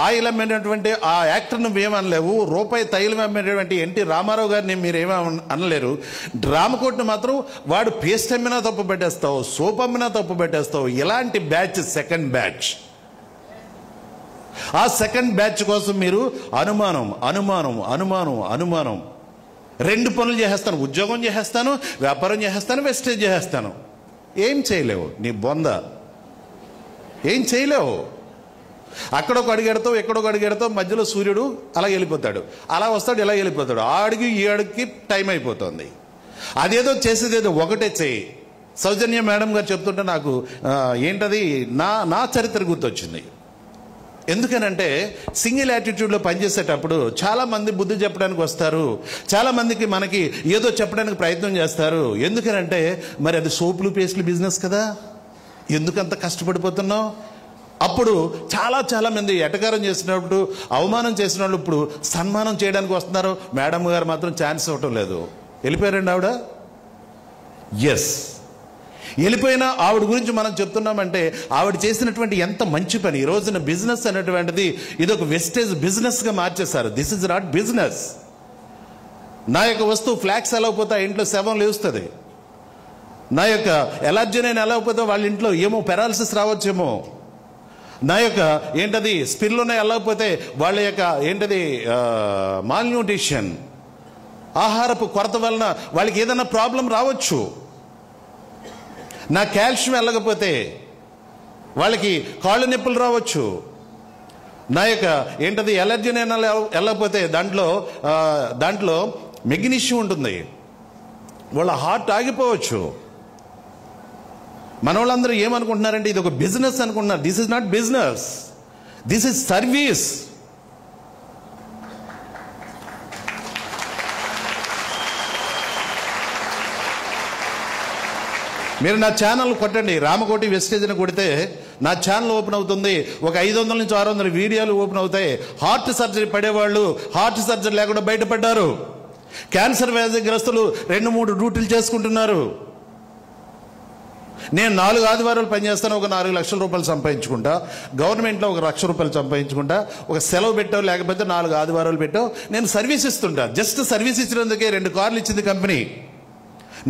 ఆయిల్ అమ్మేటటువంటి ఆ యాక్టర్ నువ్వేమనలేవు, రూపాయి తైలం అమ్మేటటువంటి ఎన్టీ రామారావు గారిని మీరేమీ అనలేరు. రామకోటిని మాత్రం వాడు పేస్ట్ అమ్మినా తప్పు పెట్టేస్తావు, సోప్ అమ్మినా తప్పు పెట్టేస్తావు. ఇలాంటి బ్యాచ్ సెకండ్ బ్యాచ్. ఆ సెకండ్ బ్యాచ్ కోసం మీరు అనుమానం అనుమానం అనుమానం అనుమానం 2 పనులు చేసేస్తాను. ఉద్యోగం చేసేస్తాను, వ్యాపారం చేసేస్తాను, వెస్టేజ్ చేసేస్తాను. ఏం చేయలేవు. నీ బొంద ఏం చేయలేవు. అక్కడొక అడుగెడతావు, ఎక్కడొక అడుగెడతావు, మధ్యలో సూర్యుడు అలా వెళ్ళిపోతాడు, అలా వస్తాడు, ఇలా వెళ్ళిపోతాడు. ఆ అడుగు ఈ అడుగుకి టైం అయిపోతుంది. అదేదో చేసేదేదో ఒకటే చేయి. సౌజన్య మేడం గారు చెప్తుంటే నాకు ఏంటది నా చరిత్ర గుర్తొచ్చింది. ఎందుకనంటే సింగిల్ యాటిట్యూడ్లో పనిచేసేటప్పుడు చాలామంది బుద్ధి చెప్పడానికి వస్తారు, చాలామందికి మనకి ఏదో చెప్పడానికి ప్రయత్నం చేస్తారు. ఎందుకనంటే మరి అది సోపులు పేస్టులు బిజినెస్ కదా, ఎందుకంత కష్టపడిపోతున్నావు? అప్పుడు చాలా మంది ఎటకారం చేసినప్పుడు, అవమానం చేసిన వాళ్ళు ఇప్పుడు సన్మానం చేయడానికి వస్తున్నారు. మేడం గారు మాత్రం ఛాన్స్ ఇవ్వటం లేదు. వెళ్ళిపోయారండి ఆవిడ. ఎస్, వెళ్ళిపోయినా ఆవిడ గురించి మనం చెప్తున్నామంటే ఆవిడ చేసినటువంటి ఎంత మంచి పని. ఈ రోజున బిజినెస్ అనేటువంటిది ఇది ఒక వెస్టేజ్ బిజినెస్గా మార్చేశారు. This is not business. నా యొక్క వస్తువు ఫ్లాక్స్ ఎలా పోతే ఆ ఇంట్లో శవం లేస్తుంది, నా యొక్క ఎలర్జీ నేను ఎలా పోతే వాళ్ళ ఇంట్లో ఏమో పెరాలసిస్ రావచ్చేమో, నా యొక్క ఏంటది స్పిల్లోనే వెళ్ళకపోతే వాళ్ళ యొక్క ఏంటది మాల్న్యూట్రిషన్, ఆహారపు కొరత వలన వాళ్ళకి ఏదైనా ప్రాబ్లం రావచ్చు. నా కాల్షియం వెళ్ళకపోతే వాళ్ళకి కాళ్ళు నొప్పులు రావచ్చు. నా యొక్క ఏంటది ఎలర్జీ నేను వెళ్ళకపోతే దాంట్లో మెగ్నీషియం ఉంటుంది, వాళ్ళ హార్ట్ ఆగిపోవచ్చు. మన వాళ్ళందరూ ఏమనుకుంటున్నారంటే ఇది ఒక బిజినెస్ అనుకుంటున్నారు. This is not business, this is service. మీరు నా ఛానల్ కొట్టండి, రామకోటి వెస్టేజ్ అని కొడితే నా ఛానల్ ఓపెన్ అవుతుంది. ఒక 500 నుంచి 600 వీడియోలు ఓపెన్ అవుతాయి. హార్ట్ సర్జరీ పడేవాళ్ళు హార్ట్ సర్జరీ లేకుండా బయటపడ్డారు. క్యాన్సర్ వ్యాధిగ్రస్తులు 2-3 డ్యూటీలు చేసుకుంటున్నారు. నేను 4 ఆదివారాలు పనిచేస్తాను, ఒక 4 లక్షల రూపాయలు సంపాదించుకుంటా. గవర్నమెంట్లో ఒక 1,00,000 రూపాయలు సంపాదించుకుంటా. ఒక సెలవు పెట్టావు, లేకపోతే 4 ఆదివారాలు పెట్టావు, నేను సర్వీస్ ఇస్తుంటా. జస్ట్ సర్వీస్ ఇచ్చినందుకే 2 కార్లు ఇచ్చింది కంపెనీ,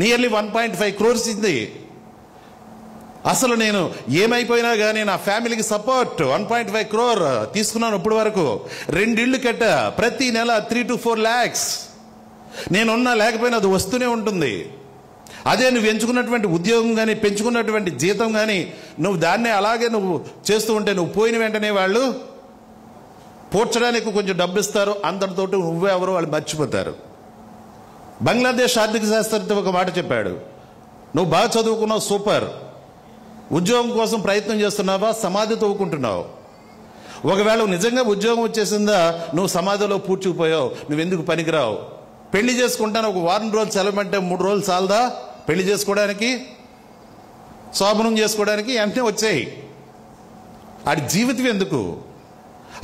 నియర్లీ 1.5 crores ఇచ్చింది. అసలు నేను ఏమైపోయినా కానీ నా ఫ్యామిలీకి సపోర్ట్ 1.5 crore తీసుకున్నాను. ఇప్పుడు వరకు 2 ఇళ్ళు కట్టా, ప్రతి నెల 3 to 4 lakhs. నేనున్నా లేకపోయినా అది వస్తూనే ఉంటుంది. అదే నువ్వు ఎంచుకున్నటువంటి ఉద్యోగం కానీ, పెంచుకున్నటువంటి జీతం కానీ, నువ్వు దాన్నే అలాగే నువ్వు చేస్తూ ఉంటే నువ్వు పోయిన వెంటనే వాళ్ళు పోడ్చడానికి కొంచెం డబ్బు ఇస్తారు, అంతటితోటి నువ్వే ఎవరో వాళ్ళు మర్చిపోతారు. బంగ్లాదేశ్ ఆర్థిక శాస్త్రవేత్త ఒక మాట చెప్పాడు, నువ్వు బాగా చదువుకున్నావు, సూపర్, ఉద్యోగం కోసం ప్రయత్నం చేస్తున్నావా, సమాధి తవ్వుకుంటున్నావు. ఒకవేళ నిజంగా ఉద్యోగం వచ్చేసిందా, నువ్వు సమాధిలో పూడ్చుకుపోయావు, నువ్వెందుకు పనికిరావు. పెళ్లి చేసుకుంటాను, ఒక 1 రోజులు సెలవంటే 3 రోజులు చాలదా పెళ్లి చేసుకోవడానికి, శోభనం చేసుకోవడానికి? వెంటనే వచ్చాయి. ఆడి జీవితం ఎందుకు?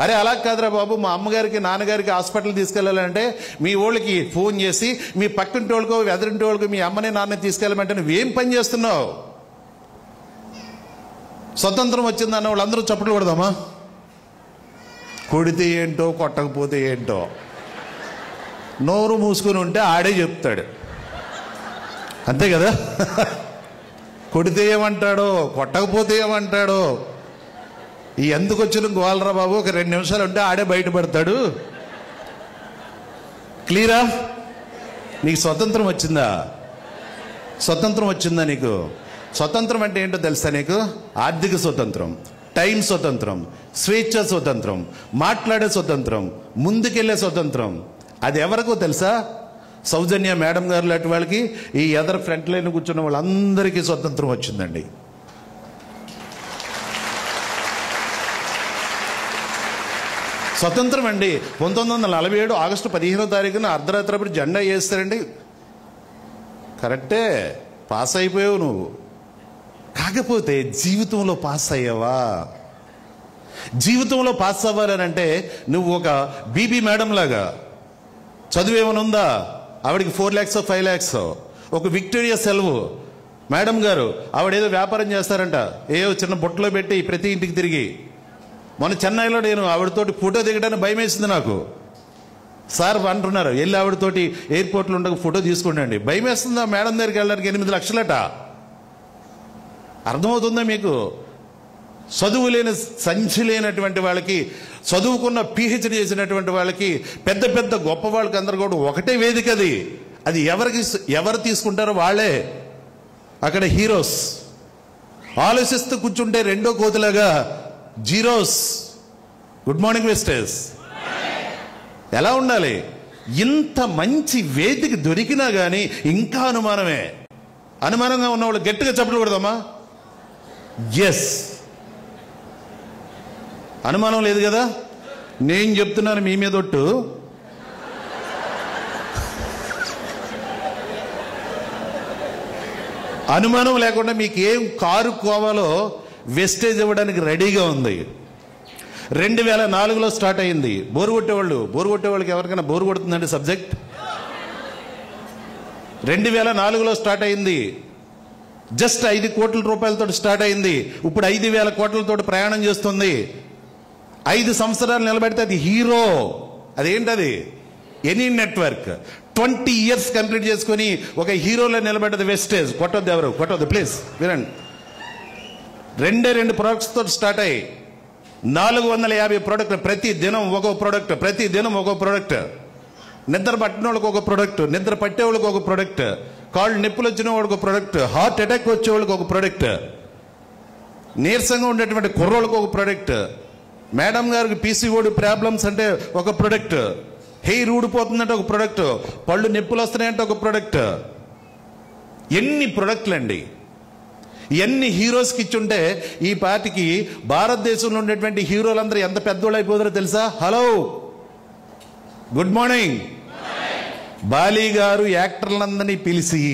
అరే అలా కాదురా బాబు, మా అమ్మగారికి నాన్నగారికి హాస్పిటల్ తీసుకెళ్ళాలంటే మీ వాళ్ళకి ఫోన్ చేసి మీ పక్కింటి వాళ్ళకో ఎదురింటి వాళ్ళకో మీ అమ్మని నాన్నని తీసుకెళ్ళమంటే నువ్వేం పని చేస్తున్నావు? స్వతంత్రం వచ్చిందన్న వాళ్ళందరూ చప్పట్లు కొడదామా? కొడితే ఏంటో, కొట్టకపోతే ఏంటో, నోరు మూసుకుని ఉంటే ఆడే చెప్తాడు, అంతే కదా. కొడితే ఏమంటాడో, కొట్టకపోతే ఏమంటాడో, ఈ ఎందుకు వచ్చిన గోలరా బాబు, ఒక 2 నిమిషాలు ఉంటే ఆడే బయటపడతాడు. క్లియరా? నీకు స్వతంత్రం వచ్చిందా? స్వతంత్రం వచ్చిందా నీకు? స్వతంత్రం అంటే ఏంటో తెలుసా నీకు? ఆర్థిక స్వతంత్రం, టైం స్వతంత్రం, స్వేచ్ఛ స్వతంత్రం, మాట్లాడే స్వతంత్రం, ముందుకెళ్లే స్వతంత్రం. అది ఎవరికో తెలుసా? సౌజన్య మేడం గారు లాంటి వాళ్ళకి, ఈ ఎదర్ ఫ్రంట్ లైన్ కూర్చున్న వాళ్ళందరికీ స్వతంత్రం వచ్చిందండి. స్వతంత్రం అండి. 1947 ఆగస్టు 15వ తారీఖున అర్ధరాత్రి జెండా వేస్తారండి. కరెక్టే, పాస్ అయిపోయావు నువ్వు. కాకపోతే జీవితంలో పాస్ అయ్యావా? జీవితంలో పాస్ అవ్వాలనంటే నువ్వు ఒక బీబీ మేడం లాగా చదువు ఏమైనా ఉందా? ఆవిడికి 4 lakhs 5 lakhs. ఒక విక్టోరియా సెల్వ్ మేడం గారు, ఆవిడేదో వ్యాపారం చేస్తారంట, ఏదో చిన్న బొట్టలో పెట్టి ప్రతి ఇంటికి తిరిగి. మొన్న చెన్నైలో నేను ఆవిడతోటి ఫోటో దిగడానికి భయం వేసింది నాకు. సార్ అంటున్నారు, వెళ్ళి ఆవిడతోటి ఎయిర్పోర్ట్లో ఉండక ఫోటో తీసుకుంటండి. భయం వేస్తుందా మేడం దగ్గరికి వెళ్ళడానికి? 8 లక్షలట. అర్థమవుతుందా మీకు? చదువు లేని, సంచి లేనటువంటి వాళ్ళకి, చదువుకున్న PhD చేసినటువంటి వాళ్ళకి, పెద్ద పెద్ద గొప్ప వాళ్ళకి అందరూ కూడా ఒకటే వేదిక. అది ఎవరు తీసుకుంటారో వాళ్ళే అక్కడ హీరోస్. ఆలోచిస్తూ కూర్చుంటే రెండో కోతిలాగా జీరోస్. Good morning wasters. ఎలా ఉండాలి? ఇంత మంచి వేదిక దొరికినా కానీ ఇంకా అనుమానమే. అనుమానంగా ఉన్నవాళ్ళు గట్టిగా చప్పట్లు కొడదామా? ఎస్. అనుమానం లేదు కదా? నేను చెప్తున్నాను మీ మీద ఒట్టు. అనుమానం లేకుండా మీకు ఏం కారు కావాలో వెస్టేజ్ ఇవ్వడానికి రెడీగా ఉంది. 2004లో స్టార్ట్ అయింది. బోరు కొట్టేవాళ్ళకి ఎవరికైనా బోరు కొడుతుందండి సబ్జెక్ట్? 2004లో స్టార్ట్ అయింది. జస్ట్ 5 కోట్ల రూపాయలతో స్టార్ట్ అయింది. ఇప్పుడు 5,000 కోట్లతో ప్రయాణం చేస్తుంది. 5 సంవత్సరాలు నిలబెడితే అది హీరో. అదేంటది? ఎనీ నెట్వర్క్ 20 ఇయర్స్ కంప్లీట్ చేసుకుని ఒక హీరోలో నిలబెట్టది వెస్టేజ్. కొట్టొద్దు, ఎవరు కొట్టొద్దు ప్లీజ్ వినండి. 2 ప్రొడక్ట్స్ తోటి స్టార్ట్ అయ్యి 450 ప్రోడక్ట్. ప్రతి దినం ఒక ప్రోడక్ట్. నిద్ర పట్టిన వాళ్ళకి ఒక ప్రోడక్ట్, నిద్ర పట్టే వాళ్ళకి ఒక ప్రోడక్ట్, కాళ్ళు నొప్పులు వచ్చిన వాళ్ళకి ఒక ప్రోడక్ట్, హార్ట్ అటాక్ వచ్చే వాళ్ళకి ఒక ప్రోడక్ట్, నీరసంగా ఉండేటువంటి కుర్రోళ్ళకి ఒక ప్రోడక్ట్, మేడం గారికి పీసీఓడి ప్రాబ్లమ్స్ అంటే ఒక ప్రోడక్ట్, హెయిర్ ఊడిపోతుందంటే ఒక ప్రోడక్ట్, పళ్ళు నొప్పులు వస్తున్నాయంటే ఒక ప్రోడక్ట్. ఎన్ని ప్రోడక్ట్లు అండి! ఎన్ని హీరోస్కి ఇచ్చుంటే ఈ పార్టీకి భారతదేశంలో ఉండేటువంటి హీరోలందరూ ఎంత పెద్దోళ్ళు అయిపోతారో తెలుసా? Hello, good morning. బాలీ గారు యాక్టర్లందరినీ పిలిచి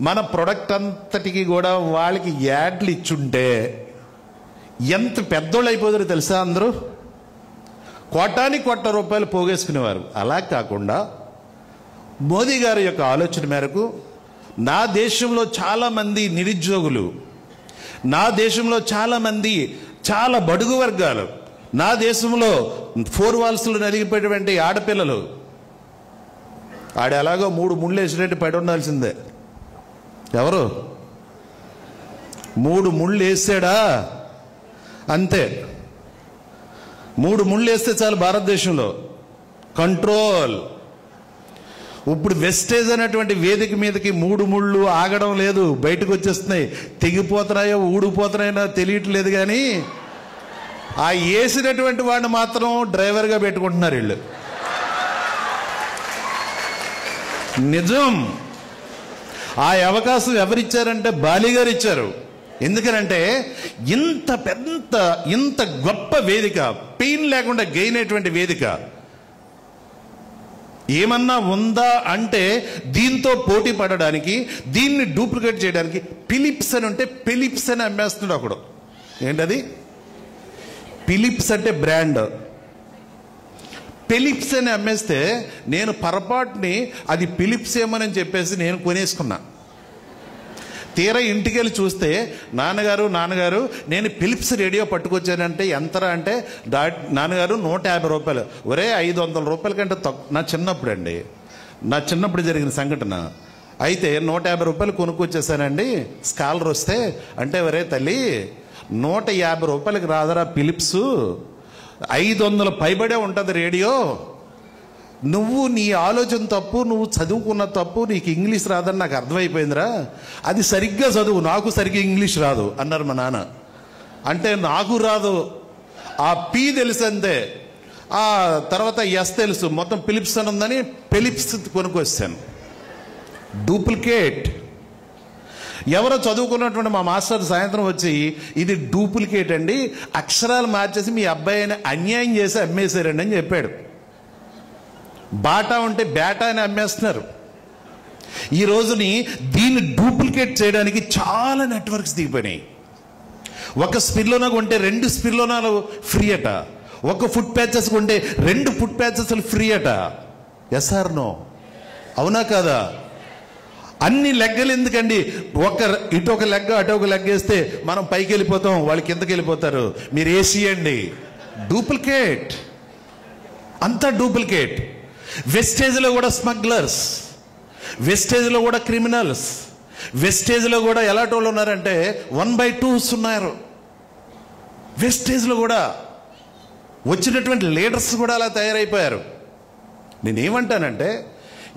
మన ప్రొడక్ట్ అంతటికి కూడా వాళ్ళకి యాడ్లు ఇచ్చుంటే ఎంత పెద్దోళ్ళు అయిపోతారో తెలుసా? అందరూ కోటానికి రూపాయలు పోగేసుకునేవారు. అలా కాకుండా మోదీ గారి యొక్క ఆలోచన మేరకు నా దేశంలో చాలామంది నిరుద్యోగులు, నా దేశంలో చాలామంది చాలా బడుగు వర్గాలు, నా దేశంలో 4 వాల్స్లో నలిగిపోయేటువంటి ఆడపిల్లలు, ఆడ ఎలాగో 3 ముళ్ళు వేసినట్టు పడి ఉండాల్సిందే. ఎవరు 3 ముళ్ళు వేసాడా? అంతే. 3 ముళ్ళు వేస్తే చాలు భారతదేశంలో కంట్రోల్. ఇప్పుడు వెస్టేజ్ అనేటువంటి వేదిక మీదకి 3 ముళ్ళు ఆగడం లేదు, బయటకు వచ్చేస్తున్నాయి. తెగిపోతున్నాయో ఊడిపోతున్నాయో తెలియట్లేదు, కానీ ఆ వేసినటువంటి వాడిని మాత్రం డ్రైవర్గా పెట్టుకుంటున్నారు వీళ్ళు. నిజం. ఆ అవకాశం ఎవరిచ్చారంటే బాలీ గారు ఇచ్చారు. ఎందుకనంటే ఇంత గొప్ప వేదిక, పెయిన్ లేకుండా గెయిన్ అయ్యేటువంటి వేదిక ఏమన్నా ఉందా అంటే దీంతో పోటీ పడడానికి, దీన్ని డూప్లికేట్ చేయడానికి ఫిలిప్స్ అని ఉంటే ఫిలిప్స్ అని అమ్మేస్తున్నాడు ఒకడు. ఏంటది? ఫిలిప్స్ అంటే బ్రాండ్. ఫిలిప్స్ అని అమ్మేస్తే నేను పొరపాటుని అది ఫిలిప్స్ ఏమని చెప్పేసి నేను కొనేసుకున్నా. తీరా ఇంటికి వెళ్ళి చూస్తే నాన్నగారు నేను ఫిలిప్స్ రేడియో పట్టుకొచ్చానంటే ఎంతరా అంటే నాన్నగారు 150 రూపాయలు. ఒరే 500 రూపాయల కంటే తక్కువ. నా చిన్నప్పుడు జరిగిన సంఘటన. అయితే 150 రూపాయలు కొనుక్కొచ్చేసానండి. స్కాలర్ వస్తే అంటే ఒరే తల్లి 150 రూపాయలకి రాదరా ఫిలిప్స్, 500 పైబడే ఉంటుంది రేడియో. నువ్వు నీ ఆలోచన తప్పు, నువ్వు చదువుకున్న తప్పు, నీకు ఇంగ్లీష్ రాదని నాకు అర్థమైపోయిందిరా. అది సరిగ్గా చదువు, నాకు సరిగ్గా ఇంగ్లీష్ రాదు అన్నారు మా నాన్న. అంటే నాకు రాదు, ఆ పి తెలుసు అంతే, ఆ తర్వాత ఎస్ తెలుసు, మొత్తం ఫిలిప్స్ అని ఉందని ఫిలిప్స్ కొనుక్కొచ్చాను. డూప్లికేట్. ఎవరో చదువుకున్నటువంటి మా మాస్టర్ సాయంత్రం వచ్చి ఇది డూప్లికేట్ అండి, అక్షరాలు మార్చేసి మీ అబ్బాయిని అన్యాయం చేసి అమ్మేశారండి అని చెప్పాడు. బాటా ఉంటే బేటా అని అమ్మేస్తున్నారు. ఈ రోజుని దీన్ని డూప్లికేట్ చేయడానికి చాలా నెట్వర్క్స్ దిగిపోయినాయి. ఒక స్పిర్లోనా కొంటే 2 స్పిర్లోనాలు ఫ్రీ అట, ఒక ఫుట్ ప్యాచెస్ కొంటే 2 ఫుట్ ప్యాచెస్ ఫ్రీ అట. Yes or no? అవునా కాదా? అన్ని లెగ్గలు ఎందుకండి? ఇటు ఒక లెగ్గ అటు ఒక లెగ్గ వేస్తే మనం పైకి వెళ్ళిపోతాం, వాళ్ళు కిందకి వెళ్ళిపోతారు. మీరు వేసియండి. డూప్లికేట్, అంతా డూప్లికేట్. వెస్టేజ్లో కూడా స్మగ్లర్స్, వెస్టేజ్లో కూడా క్రిమినల్స్, వెస్టేజ్లో కూడా ఎలాంటి వాళ్ళు ఉన్నారంటే 1/2s ఉన్నారు. వెస్టేజ్లో కూడా వచ్చినటువంటి లీడర్స్ కూడా అలా తయారైపోయారు. నేనేమంటానంటే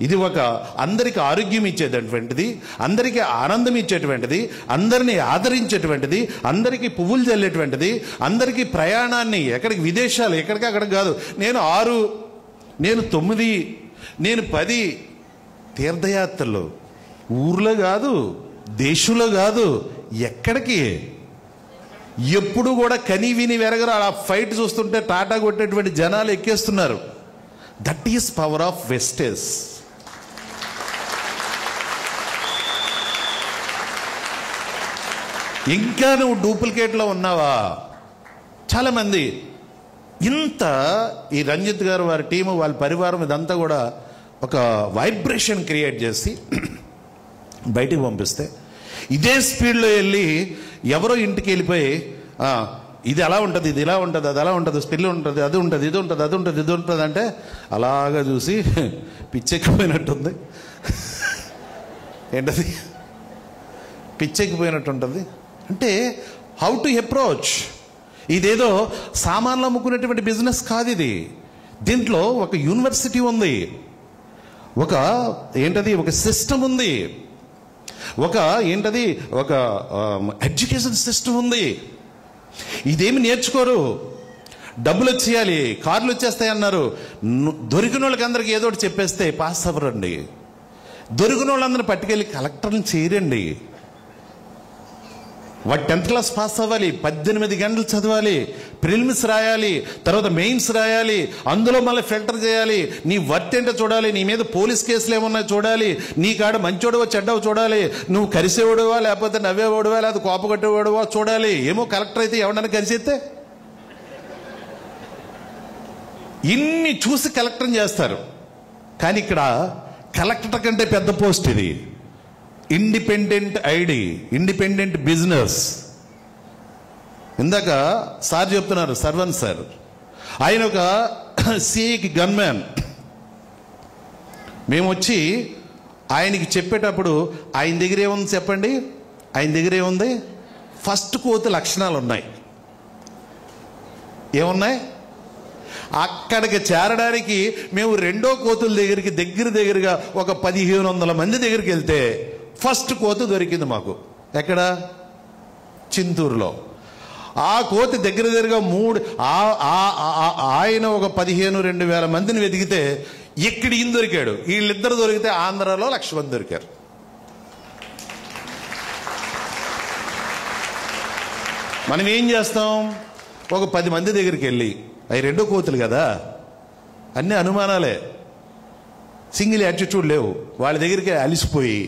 ఇది ఒక అందరికి ఆరోగ్యం ఇచ్చేటటువంటిది, అందరికీ ఆనందం ఇచ్చేటువంటిది, అందరినీ ఆదరించేటువంటిది, అందరికీ పువ్వులు చల్లేటువంటిది, అందరికీ ప్రయాణాన్ని ఎక్కడికి విదేశాలు ఎక్కడికి అక్కడికి కాదు. నేను 6, నేను 9, నేను 10 తీర్థయాత్రలు ఊర్లో కాదు, దేశంలో కాదు, ఎక్కడికి ఎప్పుడు కూడా కని విని వెరగరు. అలా ఫైట్ చూస్తుంటే టాటా కొట్టేటువంటి జనాలు ఎక్కేస్తున్నారు. That is power of wastage. ఇంకా నువ్వు డూప్లికేట్లో ఉన్నావా? చాలామంది ఇంత ఈ రంజిత్ గారు వారి టీము వాళ్ళ పరివారం ఇదంతా కూడా ఒక వైబ్రేషన్ క్రియేట్ చేసి బయటికి పంపిస్తే ఇదే స్పీడ్లో వెళ్ళి ఎవరో ఇంటికి వెళ్ళిపోయి ఇది అలా ఉంటుంది, ఇది ఇలా ఉంటుంది, అది అలా ఉంటుంది, స్పిల్ ఉంటుంది, అది ఉంటుంది, ఇది ఉంటుంది, అది ఉంటుంది, ఇది ఉంటుంది అంటే అలాగా చూసి పిచ్చెక్కిపోయినట్టుంది. ఏంటది? పిచ్చెక్కిపోయినట్టు ఉంటుంది. అంటే హౌ టు అప్రోచ్. ఇదేదో సామాన్లు అమ్ముకునేటువంటి బిజినెస్ కాదు ఇది. దీంట్లో ఒక యూనివర్సిటీ ఉంది, ఒక ఏంటది, ఒక సిస్టమ్ ఉంది, ఒక ఏంటది, ఒక ఎడ్యుకేషన్ సిస్టమ్ ఉంది. ఇదేమి నేర్చుకోరు. డబ్బులు వచ్చేయాలి, కార్లు వచ్చేస్తాయి అన్నారు. దొరికిన వాళ్ళకి అందరికి ఏదో ఒకటి చెప్పేస్తే పాస్ అవ్వరండి. దొరికిన వాళ్ళందరూ పట్టుకెళ్ళి కలెక్టర్ని చేయరండి. వాడు 10th క్లాస్ పాస్ అవ్వాలి, 18 గంటలు చదవాలి, ప్రిలిమ్స్ రాయాలి, తర్వాత మెయిన్స్ రాయాలి, అందులో మళ్ళీ ఫిల్టర్ చేయాలి, నీ వర్త్ ఏంటో చూడాలి, నీ మీద పోలీస్ కేసులు ఏమున్నాయో చూడాలి, నీ కాడ మంచోడువో చెడ్డవో చూడాలి, నువ్వు కరిసేవాడువా లేకపోతే నవ్వేవాడువా లేకపోతే కోపగట్టేవాడువా చూడాలి. ఏమో కలెక్టర్ అయితే ఎవడన్నా కరిసేస్తే ఇన్ని చూసి కలెక్టర్ని చేస్తారు. కానీ ఇక్కడ కలెక్టర్ కంటే పెద్ద పోస్ట్ ఇది. Independent ID, independent business. ఇందాక సార్ చెప్తున్నారు, సర్వన్ సార్, ఆయన ఒక సిఐకి గన్మ్యాన్. మేము వచ్చి ఆయనకి చెప్పేటప్పుడు ఆయన దగ్గర ఏముంది చెప్పండి, ఆయన దగ్గర ఏముంది? ఫస్ట్ కోతి లక్షణాలు ఉన్నాయి. ఏమున్నాయి? అక్కడికి చేరడానికి మేము రెండో కోతుల దగ్గరికి దగ్గరగా ఒక 1500 మంది దగ్గరికి వెళ్తే ఫస్ట్ కోతి దొరికింది మాకు. ఎక్కడ? చింతూరులో. ఆ కోతి దగ్గరగా 3 ఆయన ఒక 15,000-2,000 మందిని వెతికితే ఇక్కడ ఈయన దొరికాడు. వీళ్ళిద్దరు దొరికితే ఆంధ్రాలో 1,00,000 మంది దొరికారు. మనం ఏం చేస్తాం? ఒక 10 మంది దగ్గరికి వెళ్ళి, అవి రెండో కోతులు కదా, అన్ని అనుమానాలే, సింగిల్ యాటిట్యూడ్ లేవు. వాళ్ళ దగ్గరికి అలిసిపోయి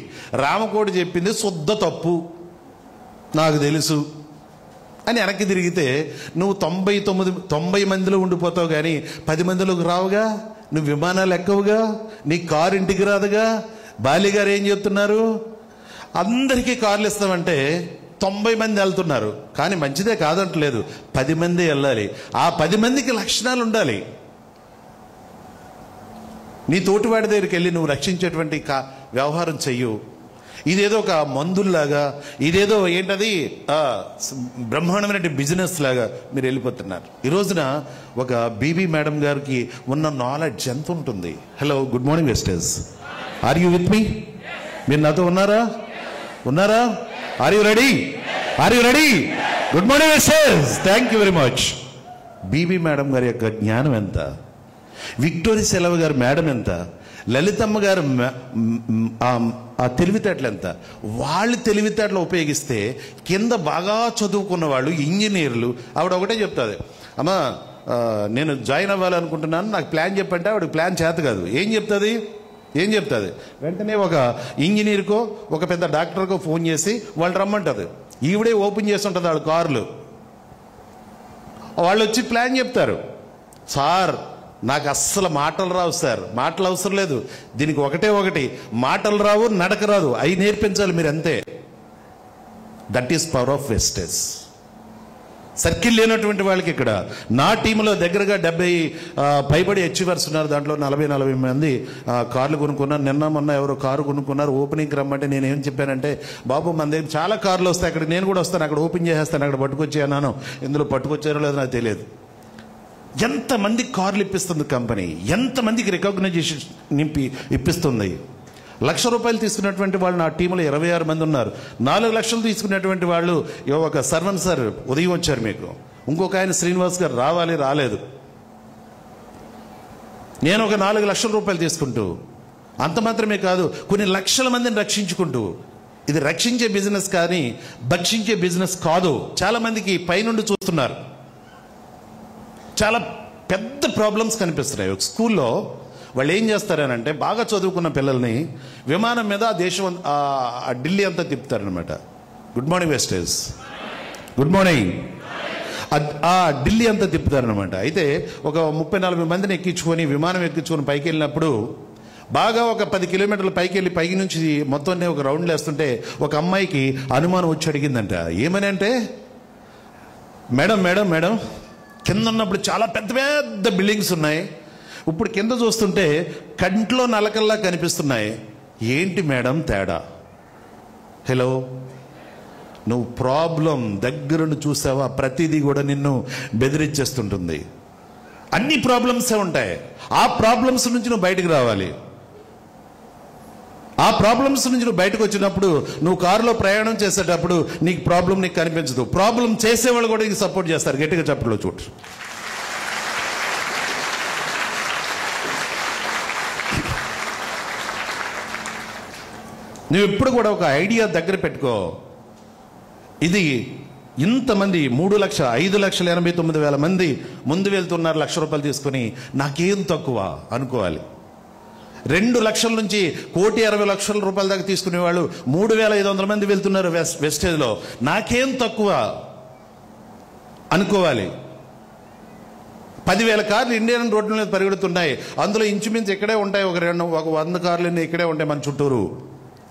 రామకోటి చెప్పింది శుద్ధ తప్పు నాకు తెలుసు అని వెనక్కి తిరిగితే నువ్వు 90 మందిలో ఉండిపోతావు, కానీ 10 మందిలోకి రావుగా, నువ్వు విమానాలు ఎక్కవుగా, నీ కారు ఇంటికి రాదుగా. బాలి గారు ఏం చెప్తున్నారు? అందరికీ కార్లు ఇస్తామంటే 90 మంది వెళ్తున్నారు, కానీ మంచిదే కాదంటలేదు, 10 మంది వెళ్ళాలి. ఆ 10 మందికి లక్షణాలు ఉండాలి. నీ తోటివాడి దగ్గరికి వెళ్ళి నువ్వు రక్షించేటువంటి వ్యవహారం చెయ్యు. ఇదేదో ఒక మందుల్లాగా, ఇదేదో ఏంటది బ్రహ్మాండమైన బిజినెస్ లాగా మీరు వెళ్ళిపోతున్నారు. ఈ రోజున ఒక బీబీ మేడం గారికి ఉన్న నాలెడ్జ్ ఎంత ఉంటుంది. Hello, good morning wasters. Are you with me? మీరు నాతో ఉన్నారా? Are you ready? Good morning wasters. Thank you very much. బీబీ మేడం గారి యొక్క జ్ఞానం ఎంత, విక్టోరియా సెలవు గారు మేడం ఎంత, లలితమ్మ గారు ఆ తెలివితేటలు ఎంత. వాళ్ళు తెలివితేటలు ఉపయోగిస్తే కింద బాగా చదువుకున్న వాళ్ళు, ఇంజనీర్లు, ఆవిడ ఒకటే చెప్తుంది, అమ్మా నేను జాయిన్ అవ్వాలనుకుంటున్నాను, నాకు ప్లాన్ చెప్పంటే ఆవిడ ప్లాన్ చేత కాదు. ఏం చెప్తుంది? వెంటనే ఒక ఇంజనీర్కో ఒక పెద్ద డాక్టర్కో ఫోన్ చేసి వాళ్ళు రమ్మంటుంది. ఈవిడే ఓపెన్ చేసి ఉంటుంది వాళ్ళ కార్లు. వాళ్ళు వచ్చి ప్లాన్ చెప్తారు. సార్ నాకు అస్సలు మాటలు రావు సార్. మాటలు అవసరం లేదు, దీనికి ఒకటి మాటలు రావు, నడక రాదు, అవి నేర్పించాలి మీరు అంతే. That is power of wastage. Circle లేనటువంటి వాళ్ళకి ఇక్కడ నా టీంలో దగ్గరగా 70 పైబడి అచీవర్స్ ఉన్నారు. దాంట్లో 40 మంది కార్లు కొనుక్కున్నారు. నిన్న మొన్న ఎవరో కారు కొనుక్కున్నారు. ఓపెనింగ్కి రమ్మంటే నేను ఏం చెప్పానంటే, బాబు మన దగ్గర చాలా కార్లు వస్తాయి, అక్కడ నేను కూడా వస్తాను, అక్కడ ఓపెన్ చేసేస్తాను, అక్కడ పట్టుకొచ్చి అన్నాను. ఇందులో పట్టుకొచ్చారో లేదో నాకు తెలియదు. ఎంతమంది కార్లు ఇప్పిస్తుంది కంపెనీ, ఎంతమందికి రికగ్నైజేషన్ ఇప్పిస్తుంది. ₹1,00,000 తీసుకున్నటువంటి వాళ్ళు నా టీంలో 26 మంది ఉన్నారు. 4 లక్షలు తీసుకున్నటువంటి వాళ్ళు ఒక సర్వన్ సార్ ఉదయం వచ్చారు మీకు, ఇంకొక ఆయన శ్రీనివాస్ గారు రాలేదు. నేను ఒక ₹4,00,000 తీసుకుంటూ, అంత మాత్రమే కాదు కొన్ని లక్షల మందిని రక్షించుకుంటూ. ఇది రక్షించే బిజినెస్ కానీ భక్షించే బిజినెస్ కాదు. చాలా మందికి పైనుండి చూస్తున్నారు, చాలా పెద్ద ప్రాబ్లమ్స్ కనిపిస్తున్నాయి. ఒక స్కూల్లో వాళ్ళు ఏం చేస్తారనంటే బాగా చదువుకున్న పిల్లల్ని విమానం మీద ఢిల్లీ అంతా తిప్పుతారనమాట. Good morning wastage, good morning. Delhi అంతా తిప్పుతారనమాట. అయితే ఒక 30-40 మందిని ఎక్కించుకొని విమానం ఎక్కించుకొని పైకి వెళ్ళినప్పుడు బాగా ఒక 10 కిలోమీటర్ల పైకి వెళ్ళి పైకి నుంచి మొత్తం ఒక రౌండ్లు వేస్తుంటే ఒక అమ్మాయికి అనుమానం వచ్చి అడిగిందంట. ఏమని అంటే, మేడం మేడం మేడం కింద ఉన్నప్పుడు చాలా పెద్ద పెద్ద బిల్డింగ్స్ ఉన్నాయి, ఇప్పుడు కింద చూస్తుంటే కంట్లో నలకల్లా కనిపిస్తున్నాయి, ఏంటి మేడం తేడా? హలో, నువ్వు ప్రాబ్లం దగ్గరుండి చూసావా? ప్రతిదీ కూడా నిన్ను బెదిరించేస్తుంటుంది. అన్ని ప్రాబ్లమ్సే ఉంటాయి. ఆ ప్రాబ్లమ్స్ నుంచి నువ్వు బయటకు రావాలి. ఆ ప్రాబ్లమ్స్ నుంచి నువ్వు బయటకు వచ్చినప్పుడు నువ్వు కారులో ప్రయాణం చేసేటప్పుడు నీకు ప్రాబ్లం నీకు కనిపించదు. ప్రాబ్లం చేసేవాళ్ళు కూడా నీకు సపోర్ట్ చేస్తారు. గట్టిగా చప్పట్లో చూడు. నువ్వు ఎప్పుడు కూడా ఒక ఐడియా దగ్గర పెట్టుకో. ఇది ఇంతమంది 3,05,89,000 మంది ముందు వెళ్తున్నారు ₹1,00,000 తీసుకుని, నాకేం తక్కువ అనుకోవాలి. 2 లక్షల నుంచి ₹1,60,00,000 దాకా తీసుకునే వాళ్ళు 3,500 మంది వెళ్తున్నారు వెస్టేజ్లో, నాకేం తక్కువ అనుకోవాలి. 10,000 కార్లు ఇండియన్ రోడ్ల మీద పరిగెడుతున్నాయి, అందులో ఇంచుమించు ఇక్కడే ఉంటాయి ఒక 100 కార్లు ఇక్కడే ఉంటాయి మన చుట్టూరు,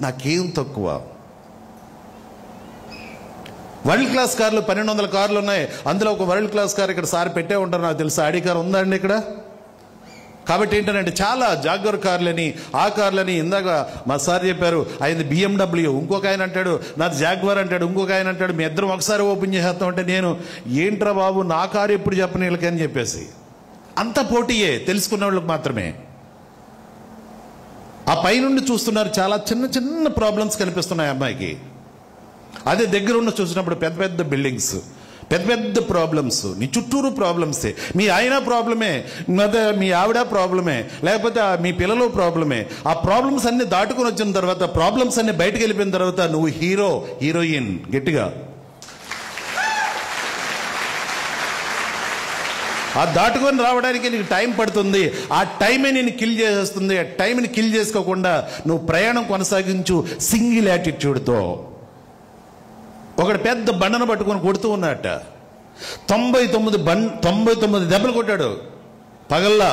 నాకేం తక్కువ. వరల్డ్ క్లాస్ కార్లు 1,200 కార్లు ఉన్నాయి, అందులో ఒక వరల్డ్ క్లాస్ కార్ ఇక్కడ సార్ పెట్టే ఉంటారు నాకు తెలుసు. ఆడి కార్ ఉందా అండి ఇక్కడ? కాబట్టి ఏంటంటే చాలా జాగ్వర్ కార్లని ఆ కార్లని ఇందాక మా సార్ చెప్పారు ఆయన BMW, ఇంకొక ఆయన అంటాడు నాది జాగ్వర్ అంటాడు, ఇంకొక ఆయన అంటాడు మీ ఇద్దరం ఒకసారి ఓపెన్ చేసేస్తాం అంటే నేను ఏంట్రా బాబు నా కారు ఎప్పుడు చెప్పని వీళ్ళకని చెప్పేసి అంత పోటీయే తెలుసుకున్న వాళ్ళకి మాత్రమే. ఆ పైనుండి చూస్తున్నారు, చాలా చిన్న చిన్న ప్రాబ్లమ్స్ కనిపిస్తున్నాయి అమ్మాయికి. అదే దగ్గరున్న చూసినప్పుడు పెద్ద పెద్ద బిల్డింగ్స్, పెద్ద పెద్ద ప్రాబ్లమ్స్, నీ చుట్టూరు ప్రాబ్లమ్సే. మీ ఆయన ప్రాబ్లమే, మీ ఆవిడ ప్రాబ్లమే, లేకపోతే మీ పిల్లలు ప్రాబ్లమే. ఆ ప్రాబ్లమ్స్ అన్ని దాటుకుని వచ్చిన తర్వాత, ప్రాబ్లమ్స్ అన్ని బయటకు వెళ్ళిపోయిన తర్వాత నువ్వు హీరో హీరోయిన్. గట్టిగా ఆ దాటుకొని రావడానికి నీకు టైం పడుతుంది. ఆ టైమే నేను కిల్ చేసేస్తుంది. ఆ టైంని కిల్ చేసుకోకుండా నువ్వు ప్రయాణం కొనసాగించు సింగిల్ యాటిట్యూడ్తో. ఒకడు పెద్ద బండను పట్టుకొని కొడుతూ ఉన్నట్ట 99 దెబ్బలు కొట్టాడు పగల్లా,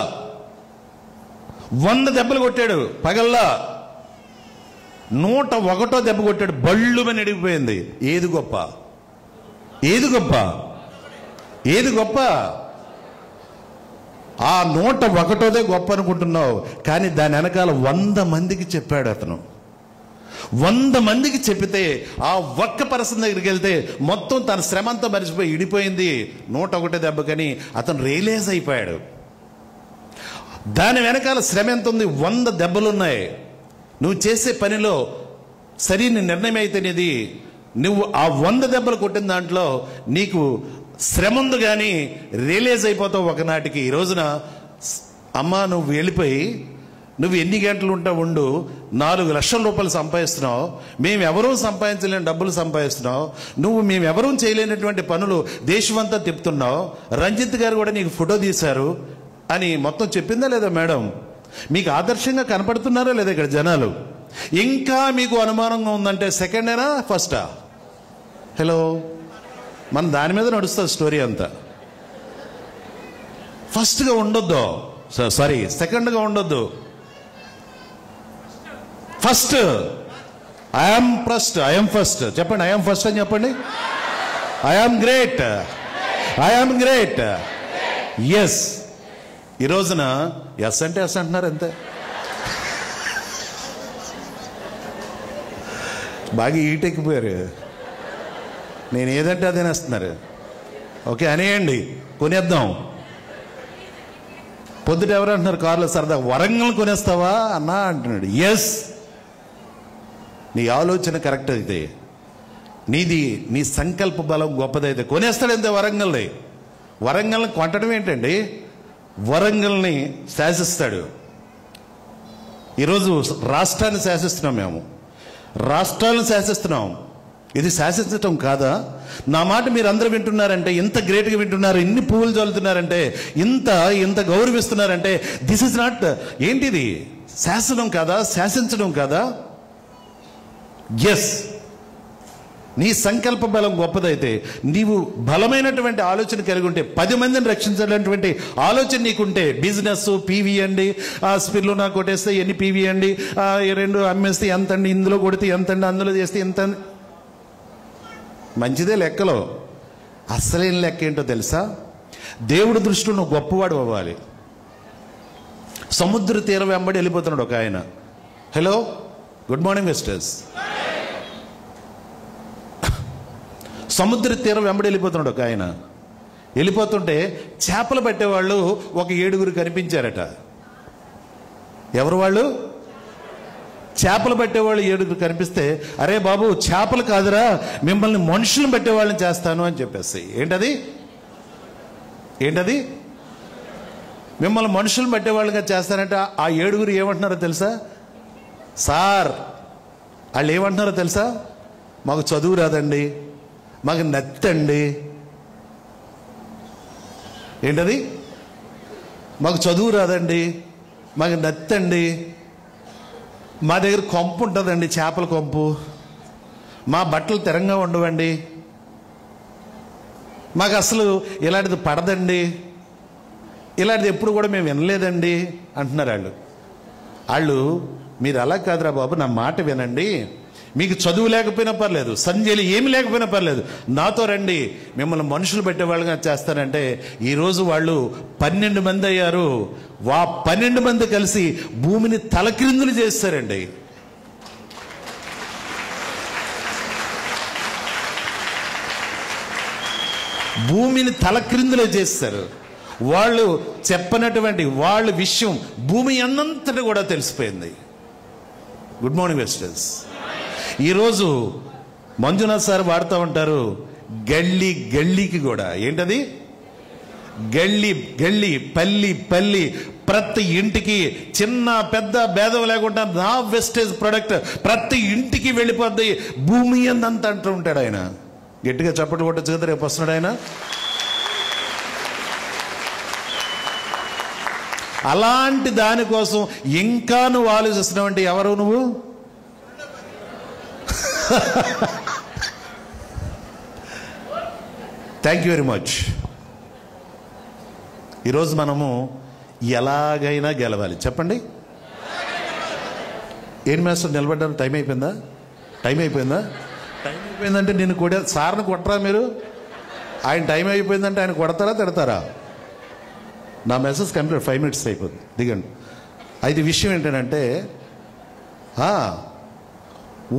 100 దెబ్బలు కొట్టాడు పగల్లా, 101వ దెబ్బ కొట్టాడు, బళ్ళుమని ఎడిగిపోయింది. ఏది గొప్ప? ఏది గొప్ప? ఏది గొప్ప? ఆ 101దే గొప్ప అనుకుంటున్నావు, కానీ దాని వెనకాల 100 మందికి చెప్పాడు అతను. 100 మందికి చెప్పితే ఆ ఒక్క పర్సన్ దగ్గరికి వెళ్తే మొత్తం తన శ్రమంతా మరిచిపోయి ఇడిపోయింది 101 దెబ్బకని అతను రియలైజ్ అయిపోయాడు. దాని వెనకాల శ్రమ ఎంత ఉంది? 100 దెబ్బలున్నాయి. నువ్వు చేసే పనిలో సరైన నిర్ణయం అయితేనేది నువ్వు ఆ 100 దెబ్బలు కొట్టిన దాంట్లో నీకు శ్రమ ఉంది, కానీ రియలైజ్ అయిపోతావు ఒకనాటికి. ఈ రోజున అమ్మ నువ్వు వెళ్ళిపోయి నువ్వు ఎన్ని గంటలు ఉంటావు ఉండు, ₹4,00,000 సంపాదిస్తున్నావు, మేమెవరూ సంపాదించలేని డబ్బులు సంపాదిస్తున్నావు, నువ్వు మేమెవరూ చేయలేనటువంటి పనులు దేశమంతా తిప్పుతున్నావు, రంజిత్ గారు కూడా నీకు ఫోటో తీశారు అని మొత్తం చెప్పిందా లేదా మేడం? మీకు ఆదర్శంగా కనపడుతున్నారా లేదా ఇక్కడ జనాలు? ఇంకా మీకు అనుమానంగా ఉందంటే సెకండేనా ఫస్టా? హలో, మన దాని మీద నడుస్తుంది స్టోరీ అంతా. ఫస్ట్గా ఉండొద్దు, సారీ సెకండ్గా ఉండొద్దు. ఫస్ట్ ఐఎమ్ ఫస్ట్ చెప్పండి. ఐఎమ్ ఫస్ట్ అని చెప్పండి. I'm great, I'm great. Yes. ఈ రోజున ఎస్ అంటే ఎస్ అంటున్నారు అంతే. బాగా ఈటెక్కిపోయారు. నేను ఏదంటే అదేనేస్తున్నారు. ఓకే అనేయండి, కొనేద్దాం. పొద్దుట ఎవరు అంటున్నారు కారులో సరదా, వరంగల్ కొనేస్తావా అన్నా అంటున్నాడు. ఎస్, నీ ఆలోచన కరెక్ట్ అయితే, నీ సంకల్ప బలం గొప్పదైతే కొనేస్తాడు. ఎంత వరంగల్ని, వరంగల్ని కొట్టడం ఏంటండి, వరంగల్ని శాసిస్తాడు. ఈరోజు రాష్ట్రాన్ని శాసిస్తున్నాం, మేము రాష్ట్రాలను శాసిస్తున్నాం. ఇది శాసించటం కాదా? నా మాట మీరు అందరూ వింటున్నారంటే, ఇంత గ్రేట్గా వింటున్నారు, ఇన్ని పువ్వులు చల్లుతున్నారంటే, ఇంత గౌరవిస్తున్నారంటే, దిస్ ఇస్ నాట్, ఏంటిది శాసనం కాదా, శాసించడం కాదా? ఎస్, నీ సంకల్ప బలం గొప్పదైతే, నీవు బలమైనటువంటి ఆలోచన కలిగి ఉంటే, 10 మందిని రక్షించాలనేటువంటి ఆలోచన నీకుంటే, బిజినెస్ పీవీ అండి, స్పిర్లు నాకు కొట్టేస్తే ఎన్ని పీవీ అండి, 2 అమ్మేస్తే ఎంత అండి, ఇందులో కొడితే ఎంత అండి, అందులో చేస్తే ఎంత, మంచిదే లెక్కలో. అసలేం లెక్క ఏంటో తెలుసా? దేవుడి దృష్టిలో నువ్వు గొప్పవాడు అవ్వాలి. సముద్ర తీరం వెంబడి వెళ్ళిపోతున్నాడు ఒక ఆయన. Hello, good morning misters. సముద్ర తీరం వెంబడి వెళ్ళిపోతున్నాడు ఒక ఆయన. వెళ్ళిపోతుంటే చేపలు పట్టేవాళ్ళు ఒక 7 కనిపించారట. ఎవరు వాళ్ళు? చేపలు పట్టేవాళ్ళు 7 కనిపిస్తే, అరే బాబు చేపలు కాదురా, మిమ్మల్ని మనుషులను పట్టేవాళ్ళని చేస్తాను అని చెప్పేసి. ఏంటది మిమ్మల్ని మనుషులను పట్టేవాళ్ళుగా చేస్తానంటే, ఆ 7 ఏమంటున్నారో తెలుసా? సార్, వాళ్ళు ఏమంటున్నారో తెలుసా? మాకు చదువు రాదండి, మాకు నత్తండి. ఏంటది? మాకు చదువు రాదండి, మాకు నత్తండి, మా దగ్గర కొంపు ఉంటుందండి, చేపల కొంపు, మా బట్టలు తెరంగా ఉండవండి, మాకు అసలు ఇలాంటిది పడదండి, ఇలాంటిది ఎప్పుడు కూడా మేము వినలేదండి అంటున్నారు వాళ్ళు. మీరు అలా కాదురా బాబు, నా మాట వినండి. మీకు చదువు లేకపోయినా పర్లేదు, సంజయలు ఏమి లేకపోయినా పర్లేదు, నాతో రండి, మిమ్మల్ని మనుషులు పెట్టేవాళ్ళుగా చేస్తానంటే, ఈరోజు వాళ్ళు 12 మంది అయ్యారు. 12 మంది కలిసి భూమిని తలక్రిందులు చేస్తారండి. భూమిని తలక్రిందులే చేస్తారు. వాళ్ళు చెప్పనటువంటి వాళ్ళ విషయం భూమి అన్నంతటి కూడా తెలిసిపోయింది. Good morning wasters. ఈరోజు మంజునాథ్ సార్ వాడుతూ ఉంటారు, గల్లీకి కూడా. ఏంటది? గల్లీ పల్లి ప్రతి ఇంటికి చిన్న పెద్ద భేదం లేకుండా నా వెస్టేజ్ ప్రొడక్ట్ ప్రతి ఇంటికి వెళ్ళిపోద్ది, భూమి అందంత అంటూ ఉంటాడు ఆయన. గట్టిగా చప్పట్లు కొట్టచ్చు కదా, రేపు వస్తున్నాడు ఆయన. అలాంటి దానికోసం ఇంకా నువ్వు ఆలోచిస్తున్నావు అంటే ఎవరు నువ్వు? Thank you very much. ఈరోజు మనము ఎలాగైనా గెలవాలి. చెప్పండి. ఏం మాస్టర్ నిలబడ్డారు? టైం అయిపోయిందా? టైం అయిపోయిందంటే నేను కూడా సార్ని కొట్టరా మీరు? ఆయన టైం అయిపోయిందంటే ఆయన కొడతారా తిడతారా? నా మెసేజ్ కంప్లీట్ 5 minutes అయిపోతుంది, దిగండి. అయితే విషయం ఏంటంటే,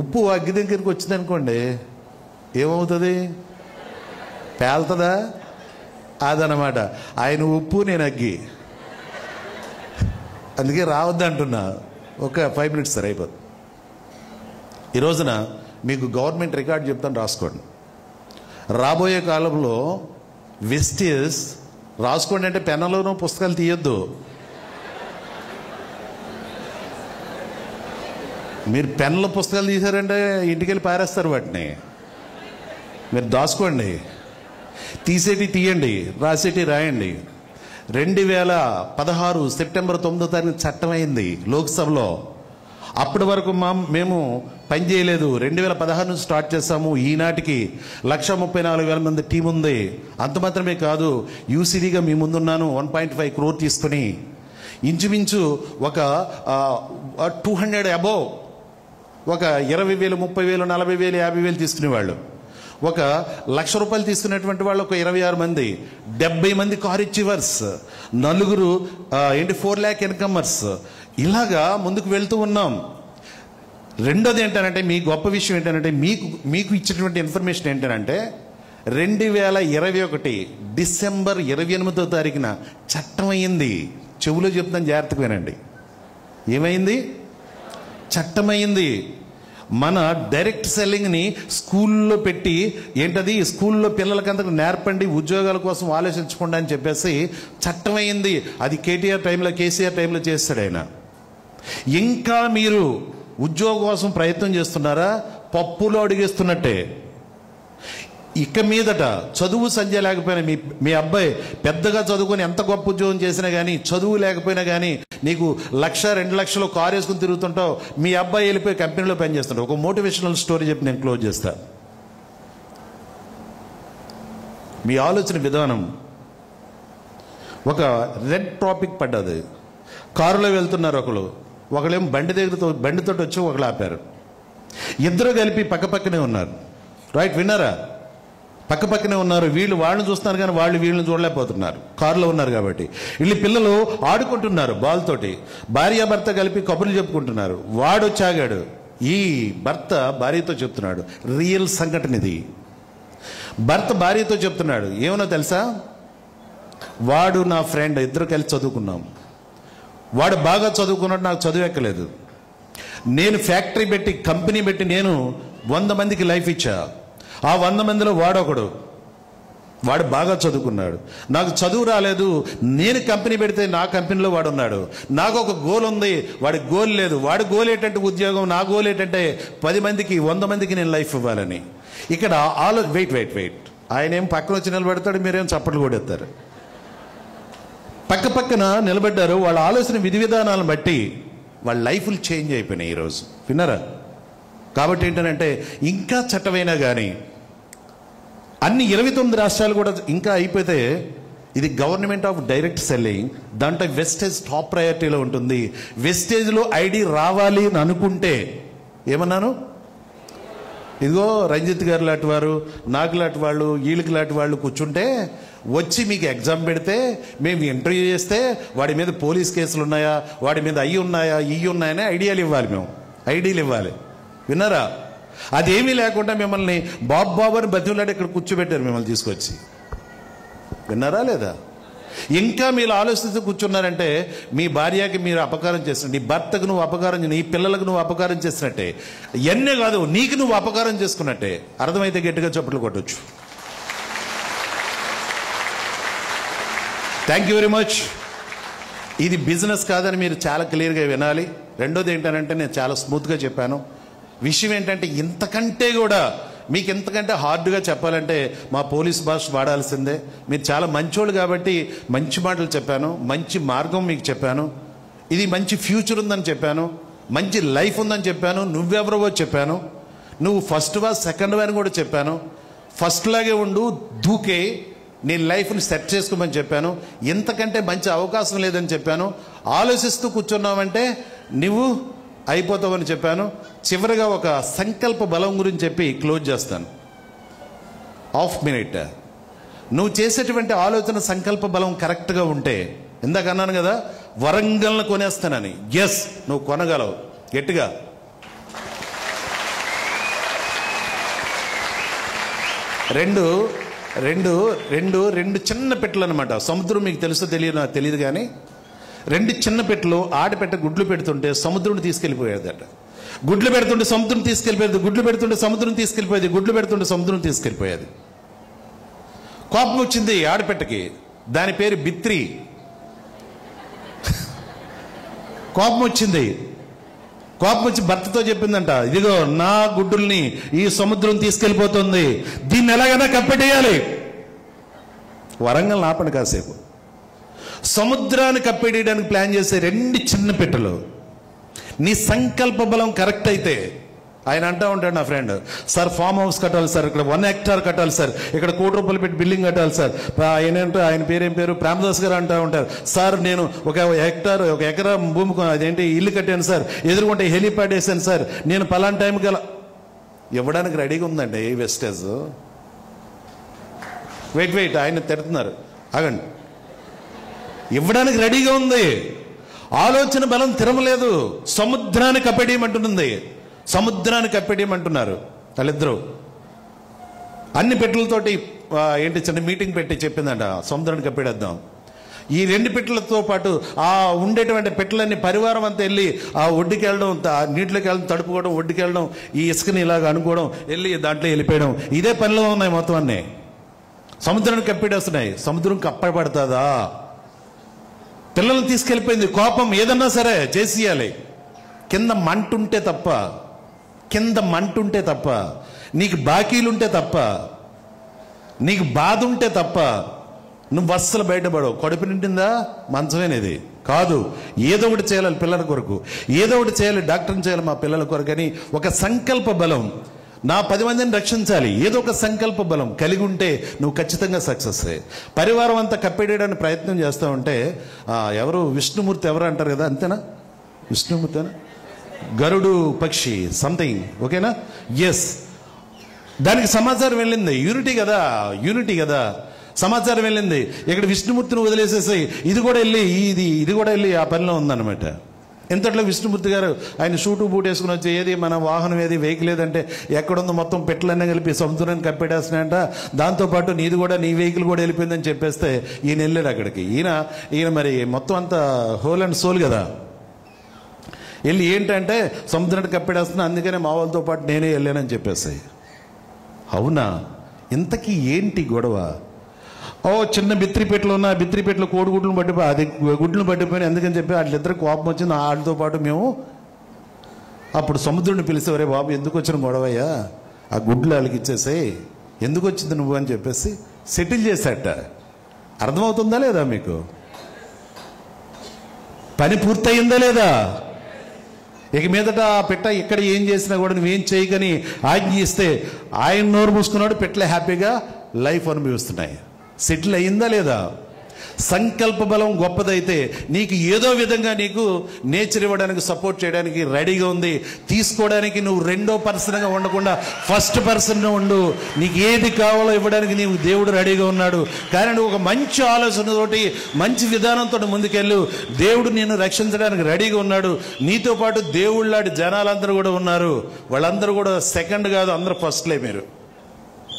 ఉప్పు అగ్గి దగ్గరికి వచ్చింది అనుకోండి, ఏమవుతుంది? పేలుతుందా? అదనమాట. ఆయన ఉప్పు, నేను అగ్గి, అందుకే రావద్దు అంటున్నా. ఒక 5 minutes సరే అయిపోతుంది. ఈ రోజున మీకు గవర్నమెంట్ రికార్డ్ చెప్తాను, రాసుకోండి. రాబోయే కాలంలో వెస్టేజ్ రాసుకోండి అంటే పెన్నులోనూ పుస్తకాలు తీయొద్దు. మీరు పెన్నులో పుస్తకాలు తీశారంటే ఇంటికి వెళ్ళి పారేస్తారు వాటిని. మీరు దాచుకోండి, తీసేటి తీయండి, రాసేటి రాయండి. 2016 సెప్టెంబర్ 9వ తారీఖు చట్టం అయింది లోక్సభలో. అప్పటి వరకు మేము పని చేయలేదు. 2016 నుంచి స్టార్ట్ చేస్తాము. ఈనాటికి 134,000 మంది టీం ఉంది. అంత మాత్రమే కాదు, యూసీడీగా మీ ముందున్నాను 1.5 crore తీసుకుని, ఇంచుమించు ఒక 200 అబోవ్, ఒక 20,000, 30,000, 40,000, 50,000 తీసుకునేవాళ్ళు. ఒక ₹1,00,000 తీసుకునేటువంటి వాళ్ళు ఒక 26 మంది, 70 మంది కార్ అచీవర్స్, 4 4 lakh ఇన్కమర్స్. ఇలాగా ముందుకు వెళ్తూ ఉన్నాం. రెండోది ఏంటంటే, మీ గొప్ప విషయం ఏంటంటే, మీకు ఇచ్చినటువంటి ఇన్ఫర్మేషన్ ఏంటంటే, 2021 డిసెంబర్ 28వ తారీఖున చట్టం అయ్యింది. చెవులో చెప్తాను, జాగ్రత్తగా వినండి. ఏమైంది? చట్టమైంది. మన డైరెక్ట్ సెల్లింగ్ని స్కూల్లో పెట్టి ఏంటది, స్కూల్లో పిల్లలకందరూ నేర్పండి, ఉద్యోగాల కోసం ఆలోచించకుండా అని చెప్పేసి చట్టమైంది. అది కేసీఆర్ టైంలో చేస్తాడు ఆయన. ఇంకా మీరు ఉద్యోగం కోసం ప్రయత్నం చేస్తున్నారా? పప్పులో అడిగేస్తున్నట్టే. ఇక మీదట చదువు సంధ్య లేకపోయినా మీ అబ్బాయి పెద్దగా చదువుకొని ఎంత గొప్ప ఉద్యోగం చేసినా కానీ, చదువు లేకపోయినా కానీ, నీకు 1-2 లక్షలు కారు వేసుకుని తిరుగుతుంటావు, మీ అబ్బాయి వెళ్ళిపోయి కంపెనీలో పనిచేస్తుంటావు. ఒక మోటివేషనల్ స్టోరీ చెప్పి నేను క్లోజ్ చేస్తా. మీ ఆలోచన విధానం, ఒక రెడ్ ట్రాఫిక్ పడ్డది, కారులో వెళ్తున్నారు ఒకళ్ళేమో బండితో వచ్చి ఒకళ్ళు ఆపారు. ఇద్దరు కలిపి పక్కపక్కనే ఉన్నారు. రైట్, విన్నారా? పక్కపక్కనే ఉన్నారు. వీళ్ళు వాళ్ళని చూస్తున్నారు కానీ వాళ్ళు వీళ్ళని చూడలేకపోతున్నారు, కారులో ఉన్నారు కాబట్టి. వీళ్ళు పిల్లలు ఆడుకుంటున్నారు బాల్ తోటి. భార్యాభర్త కలిపి కబుర్లు చెప్పుకుంటున్నారు. వాడు వచ్చాగాడు, ఈ భర్త భార్యతో చెప్తున్నాడు, రియల్ సంఘటన ఇది. భర్త భార్యతో చెప్తున్నాడు, ఏమన్నా తెలుసా, వాడు నా ఫ్రెండ్, ఇద్దరు కలిసి చదువుకున్నాం, వాడు బాగా చదువుకున్నాడు, నాకు చదువు ఎక్కలేదు, నేను ఫ్యాక్టరీ పెట్టి కంపెనీ పెట్టి నేను 100 మందికి లైఫ్ ఇచ్చా, ఆ 100 మందిలో వాడొకడు, వాడు బాగా చదువుకున్నాడు, నాకు చదువు రాలేదు, నేను కంపెనీ పెడితే నా కంపెనీలో వాడు ఉన్నాడు, నాకు ఒక గోల్ ఉంది, వాడి గోల్ లేదు, వాడి గోల్ ఏంటంటే ఉద్యోగం, నా గోల్ ఏంటంటే 10 మందికి 100 మందికి నేను లైఫ్ ఇవ్వాలని. ఇక్కడ వెయిట్ ఆయన ఏం పక్కన వచ్చి నిలబెడతాడు, మీరేం చప్పట్లు కొడేస్తారు. పక్కన నిలబడ్డారు. వాళ్ళ ఆలోచన విధి విధానాలను బట్టి వాళ్ళ లైఫ్లు చేంజ్ అయిపోయినాయి ఈరోజు. విన్నారా? కాబట్టి ఏంటంటే ఇంకా చట్టమైనా కానీ అన్ని 29 రాష్ట్రాలు కూడా ఇంకా అయిపోతే, ఇది గవర్నమెంట్ ఆఫ్ డైరెక్ట్ సెల్లింగ్, దాంట్లో వెస్టేజ్ టాప్ ప్రయారిటీలో ఉంటుంది. వెస్టేజ్లో ఐడి రావాలి అని అనుకుంటే, ఏమన్నాను, ఇదిగో రంజిత్ గారు లాంటి వారు, నాకు లాంటి వాళ్ళు, వీళ్ళకి లాంటి వాళ్ళు కూర్చుంటే వచ్చి మీకు ఎగ్జామ్ పెడితే, మేము ఇంటర్వ్యూ చేస్తే వాడి మీద పోలీస్ కేసులు ఉన్నాయా, వాడి మీద అయ్యి ఉన్నాయా, ఇవి ఉన్నాయని ఐడియాలు ఇవ్వాలి, మేము ఐడీలు ఇవ్వాలి. విన్నారా? అదేమీ లేకుండా మిమ్మల్ని బాబు అని బతిలాడి ఇక్కడ కూర్చోబెట్టారు మిమ్మల్ని తీసుకొచ్చి. విన్నారా లేదా? ఇంకా మీరు ఆలోచిస్తూ కూర్చున్నారంటే మీ భార్యకి మీరు అపకారం చేస్తున్నట్టు, నీ భర్తకు నువ్వు అపకారం, నీ పిల్లలకు నువ్వు అపకారం చేస్తున్నట్టే. ఎన్నే కాదు, నీకు నువ్వు అపకారం చేసుకున్నట్టే. అర్థమైతే గట్టిగా చప్పట్లు కొట్టొచ్చు. Thank you very much. ఇది బిజినెస్ కాదని మీరు చాలా క్లియర్గా వినాలి. రెండోది ఏంటంటే, నేను చాలా స్మూత్గా చెప్పాను. విషయం ఏంటంటే, ఇంతకంటే కూడా మీకు ఎంతకంటే హార్డ్గా చెప్పాలంటే మా పోలీస్ భాష వాడాల్సిందే. మీరు చాలా మంచోళ్ళు కాబట్టి మంచి మాటలు చెప్పాను, మంచి మార్గం మీకు చెప్పాను, ఇది మంచి ఫ్యూచర్ ఉందని చెప్పాను, మంచి లైఫ్ ఉందని చెప్పాను, నువ్వెవరవో చెప్పాను, నువ్వు ఫస్ట్ వా సెకండ్ వా అని కూడా చెప్పాను. ఫస్ట్ లాగే ఉండు, దూకే నీ లైఫ్ని సెట్ చేసుకోమని చెప్పాను. ఇంతకంటే మంచి అవకాశం లేదని చెప్పాను. ఆలోచిస్తూ కూర్చున్నావంటే నువ్వు అయిపోతావని చెప్పాను. చివరిగా ఒక సంకల్ప బలం గురించి చెప్పి క్లోజ్ చేస్తాను. Half minute. నువ్వు చేసేటువంటి ఆలోచన సంకల్ప బలం కరెక్ట్గా ఉంటే, ఇందాక అన్నాను కదా వరంగల్ని కొనేస్తానని, ఎస్ నువ్వు కొనగలవు. గట్టిగా రెండు రెండు రెండు రెండు చిన్న పెట్టెలు అనమాట. సముద్రం మీకు తెలుసో తెలియదు కానీ, 2 చిన్న పెట్టెలు, ఆడపెట్ట గుడ్లు పెడుతుంటే సముద్రం తీసుకెళ్ళిపోయేదట. గుడ్లు పెడుతుంటే సముద్రం తీసుకెళ్ళిపోయేది, గుడ్లు పెడుతుంటే సముద్రం తీసుకెళ్ళిపోయేది, గుడ్లు పెడుతుంటే సముద్రం తీసుకెళ్ళిపోయేది. కోపం వచ్చింది ఆడపెట్టకి, దాని పేరు బిత్రి. కోపం వచ్చి భర్తతో చెప్పిందంట, ఇదిగో నా గుడ్డుల్ని ఈ సముద్రం తీసుకెళ్ళిపోతుంది, దీన్ని ఎలాగైనా కప్పెట్టేయాలి. వరంగల్ ఆపండి కాసేపు. సముద్రాన్ని కప్పెట్టేయడానికి ప్లాన్ చేసే 2 చిన్న పెట్టెలు. నీ సంకల్ప బలం కరెక్ట్ అయితే, ఆయన అంటూ ఉంటాడు నా ఫ్రెండ్, సార్ ఫామ్ హౌస్ కట్టాలి సార్, ఇక్కడ 1 హెక్టార్ కట్టాలి సార్, ఇక్కడ 1 కోటి రూపాయలు పెట్టి బిల్డింగ్ కట్టాలి సార్. ఆయన పేరేం పేరు ప్రేమదాస్ గారు అంటూ ఉంటారు, సార్ నేను 1 ఎకరా భూమి అదేంటి ఇల్లు కట్టాను సార్, ఎదురుకుంటే హెలిప్యాడ్ వేసాను సార్, నేను పలానా టైం గల ఇవ్వడానికి రెడీగా ఉందండి ఈ వెస్టేజ్. వెయిట్ ఆయన తిడుతున్నారు, ఆగండి. ఇవ్వడానికి రెడీగా ఉంది, ఆలోచన బలం తిరమలేదు. సముద్రాన్ని కప్పెడేయమంటుంది, సముద్రాన్ని కప్పెడేయమంటున్నారు వాళ్ళిద్దరూ. అన్ని పెట్టెలతోటి చిన్న మీటింగ్ పెట్టి చెప్పిందంట, సముద్రాన్ని కప్పెడేద్దాం. ఈ 2 పెట్టెలతో పాటు ఆ ఉండేటువంటి పెట్టెలన్నీ పరివారం అంతా వెళ్ళి ఆ ఒడ్డుకి వెళ్ళడం, నీటిలోకి వెళ్ళడం, తడుపుకోవడం, ఒడ్డుకి వెళ్ళడం, ఈ ఇసుకని ఇలాగ అనుకోవడం, వెళ్ళి దాంట్లో వెళ్ళిపోయడం, ఇదే పనిలో ఉన్నాయి మొత్తం అన్నీ. సముద్రాన్ని కప్పిడేస్తున్నాయి. సముద్రం కప్పబడుతుందా? పిల్లల్ని తీసుకెళ్ళిపోయింది కోపం. ఏదన్నా సరే చేసేయాలి. కింద మంటుంటే తప్ప, నీకు బాకీలుంటే తప్ప, నీకు బాధ ఉంటే తప్ప నువ్వు అస్సలు బయటపడవు. కడుపు నిండిందా, మంచమేనేది కాదు. ఏదో ఒకటి చేయాలి పిల్లల కొరకు, ఏదో ఒకటి చేయాలి, డాక్టర్ని చేయాలి మా పిల్లల కొరకు అని ఒక సంకల్ప బలం. నా 10 మందిని రక్షించాలి, ఏదో ఒక సంకల్ప బలం కలిగి ఉంటే నువ్వు ఖచ్చితంగా సక్సెస్. పరివారం అంతా కప్పేయడానికి ప్రయత్నం చేస్తూ ఉంటే ఎవరు విష్ణుమూర్తి ఎవరు అంటారు కదా, అంతేనా? విష్ణుమూర్తేనా? గరుడు పక్షి సంథింగ్, ఓకేనా? ఎస్, దానికి సమాచారం వెళ్ళింది. యూనిటీ కదా సమాచారం వెళ్ళింది. ఇక్కడ విష్ణుమూర్తిని వదిలేసేసి ఇది కూడా వెళ్ళి ఆ పనిలో ఉందన్నమాట. ఎంతట్లో విష్ణుమూర్తి గారు ఆయన షూటు బూట్ వేసుకుని వచ్చి ఏది మన వాహనం ఏది వెహికల్ ఏదంటే ఎక్కడుందో మొత్తం పెట్టలన్నీ కలిపి సముద్రాన్ని కప్పెట్టేస్తున్నాయంట. దాంతోపాటు నీ వెహికల్ కూడా వెళ్ళిపోయిందని చెప్పేస్తే ఈయన వెళ్ళాడు అక్కడికి. ఈయన మరి మొత్తం అంతా హోల్ అండ్ సోల్ కదా. వెళ్ళి ఏంటంటే సముద్రాన్ని కప్పెడేస్తున్నా, అందుకనే మా వాళ్ళతో పాటు నేనే వెళ్ళానని చెప్పేసి. అవునా? ఇంతకీ ఏంటి గొడవ? చిన్న బిత్రిపేటలో ఉన్న బిత్రిపేటలో కోడిగుడ్లను పట్టిపోయి అది గుడ్లను పట్టిపోయి అందుకని చెప్పి వాళ్ళిద్దరు కోపం వచ్చింది. వాళ్ళతో పాటు మేము అప్పుడు సముద్రుడిని పిలిచేవరే, బాబు ఎందుకు వచ్చిన గొడవయ్యా, ఆ గుడ్లు వాళ్ళకి ఇచ్చేసే, ఎందుకు వచ్చింది నువ్వు అని చెప్పేసి సెటిల్ చేశాట. అర్థమవుతుందా లేదా మీకు? పని పూర్తయిందా లేదా? ఇక మీదట ఆ పెట్ట ఇక్కడ ఏం చేసినా కూడా నువ్వేం చేయకని ఆజ్ఞ ఇస్తే ఆయన నోరు మూసుకున్నాడు, పెట్టలే హ్యాపీగా లైఫ్ అనుభవిస్తున్నాయి. సెటిల్ అయిందా లేదా? సంకల్ప బలం గొప్పదైతే నీకు ఏదో విధంగా నీకు నేచర్ ఇవ్వడానికి, సపోర్ట్ చేయడానికి రెడీగా ఉంది. తీసుకోవడానికి నువ్వు రెండో పర్సన్గా ఉండకుండా ఫస్ట్ పర్సన్గా ఉండు. నీకు ఏది కావాలో ఇవ్వడానికి నీవు దేవుడు రెడీగా ఉన్నాడు. కానీ నువ్వు ఒక మంచి ఆలోచనతోటి, మంచి విధానంతో ముందుకెళ్ళు. దేవుడు నిన్ను రక్షించడానికి రెడీగా ఉన్నాడు. నీతో పాటు దేవుళ్ళాంటి జనాలందరూ కూడా ఉన్నారు. వాళ్ళందరూ కూడా సెకండ్ కాదు, అందరూ ఫస్ట్లే.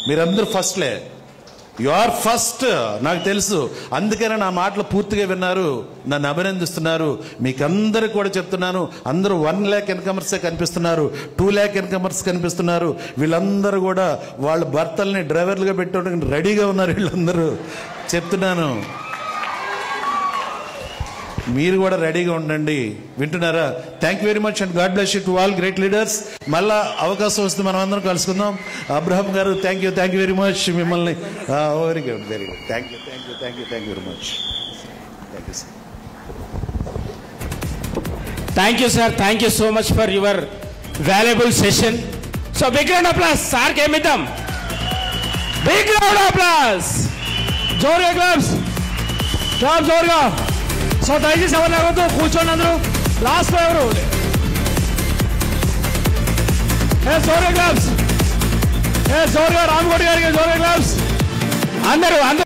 మీరందరూ ఫస్ట్లే. యు ఆర్ ఫస్ట్, నాకు తెలుసు. అందుకనే నా మాటలు పూర్తిగా విన్నారు, నన్ను అభినందిస్తున్నారు. మీకు అందరికి కూడా చెప్తున్నాను, అందరూ 1 lakh ఇన్కమర్సే కనిపిస్తున్నారు, 2 lakh ఇన్కమర్స్ కనిపిస్తున్నారు. వీళ్ళందరూ కూడా వాళ్ళ భర్తల్ని డ్రైవర్లుగా పెట్టడానికి రెడీగా ఉన్నారు. వీళ్ళందరూ చెప్తున్నాను, మీరు కూడా రెడీగా ఉండండి. వింటున్నారా? Thank you very much and God bless you to all great leaders. మళ్ళా అవకాశం వస్తుంది మనం అందరం కలుసుకుందాం. అబ్రహం గారు థ్యాంక్ యూ వెరీ మచ్. మిమ్మల్ని very good thank you very much. Thank you, sir. Thank you so much for your valuable session. So big round of applause. Sir came with them. Big round of applause. Jorga claps. Claps Jorga. So దయచేసి ఎవరు లేవద్దు, కూర్చోండి అందరూ. లాస్ట్ లో ఎవరు? జోర్గా క్లాప్స్. జోర్గా రామకోటి గారికి జోర్గా క్లాప్స్. అందరూ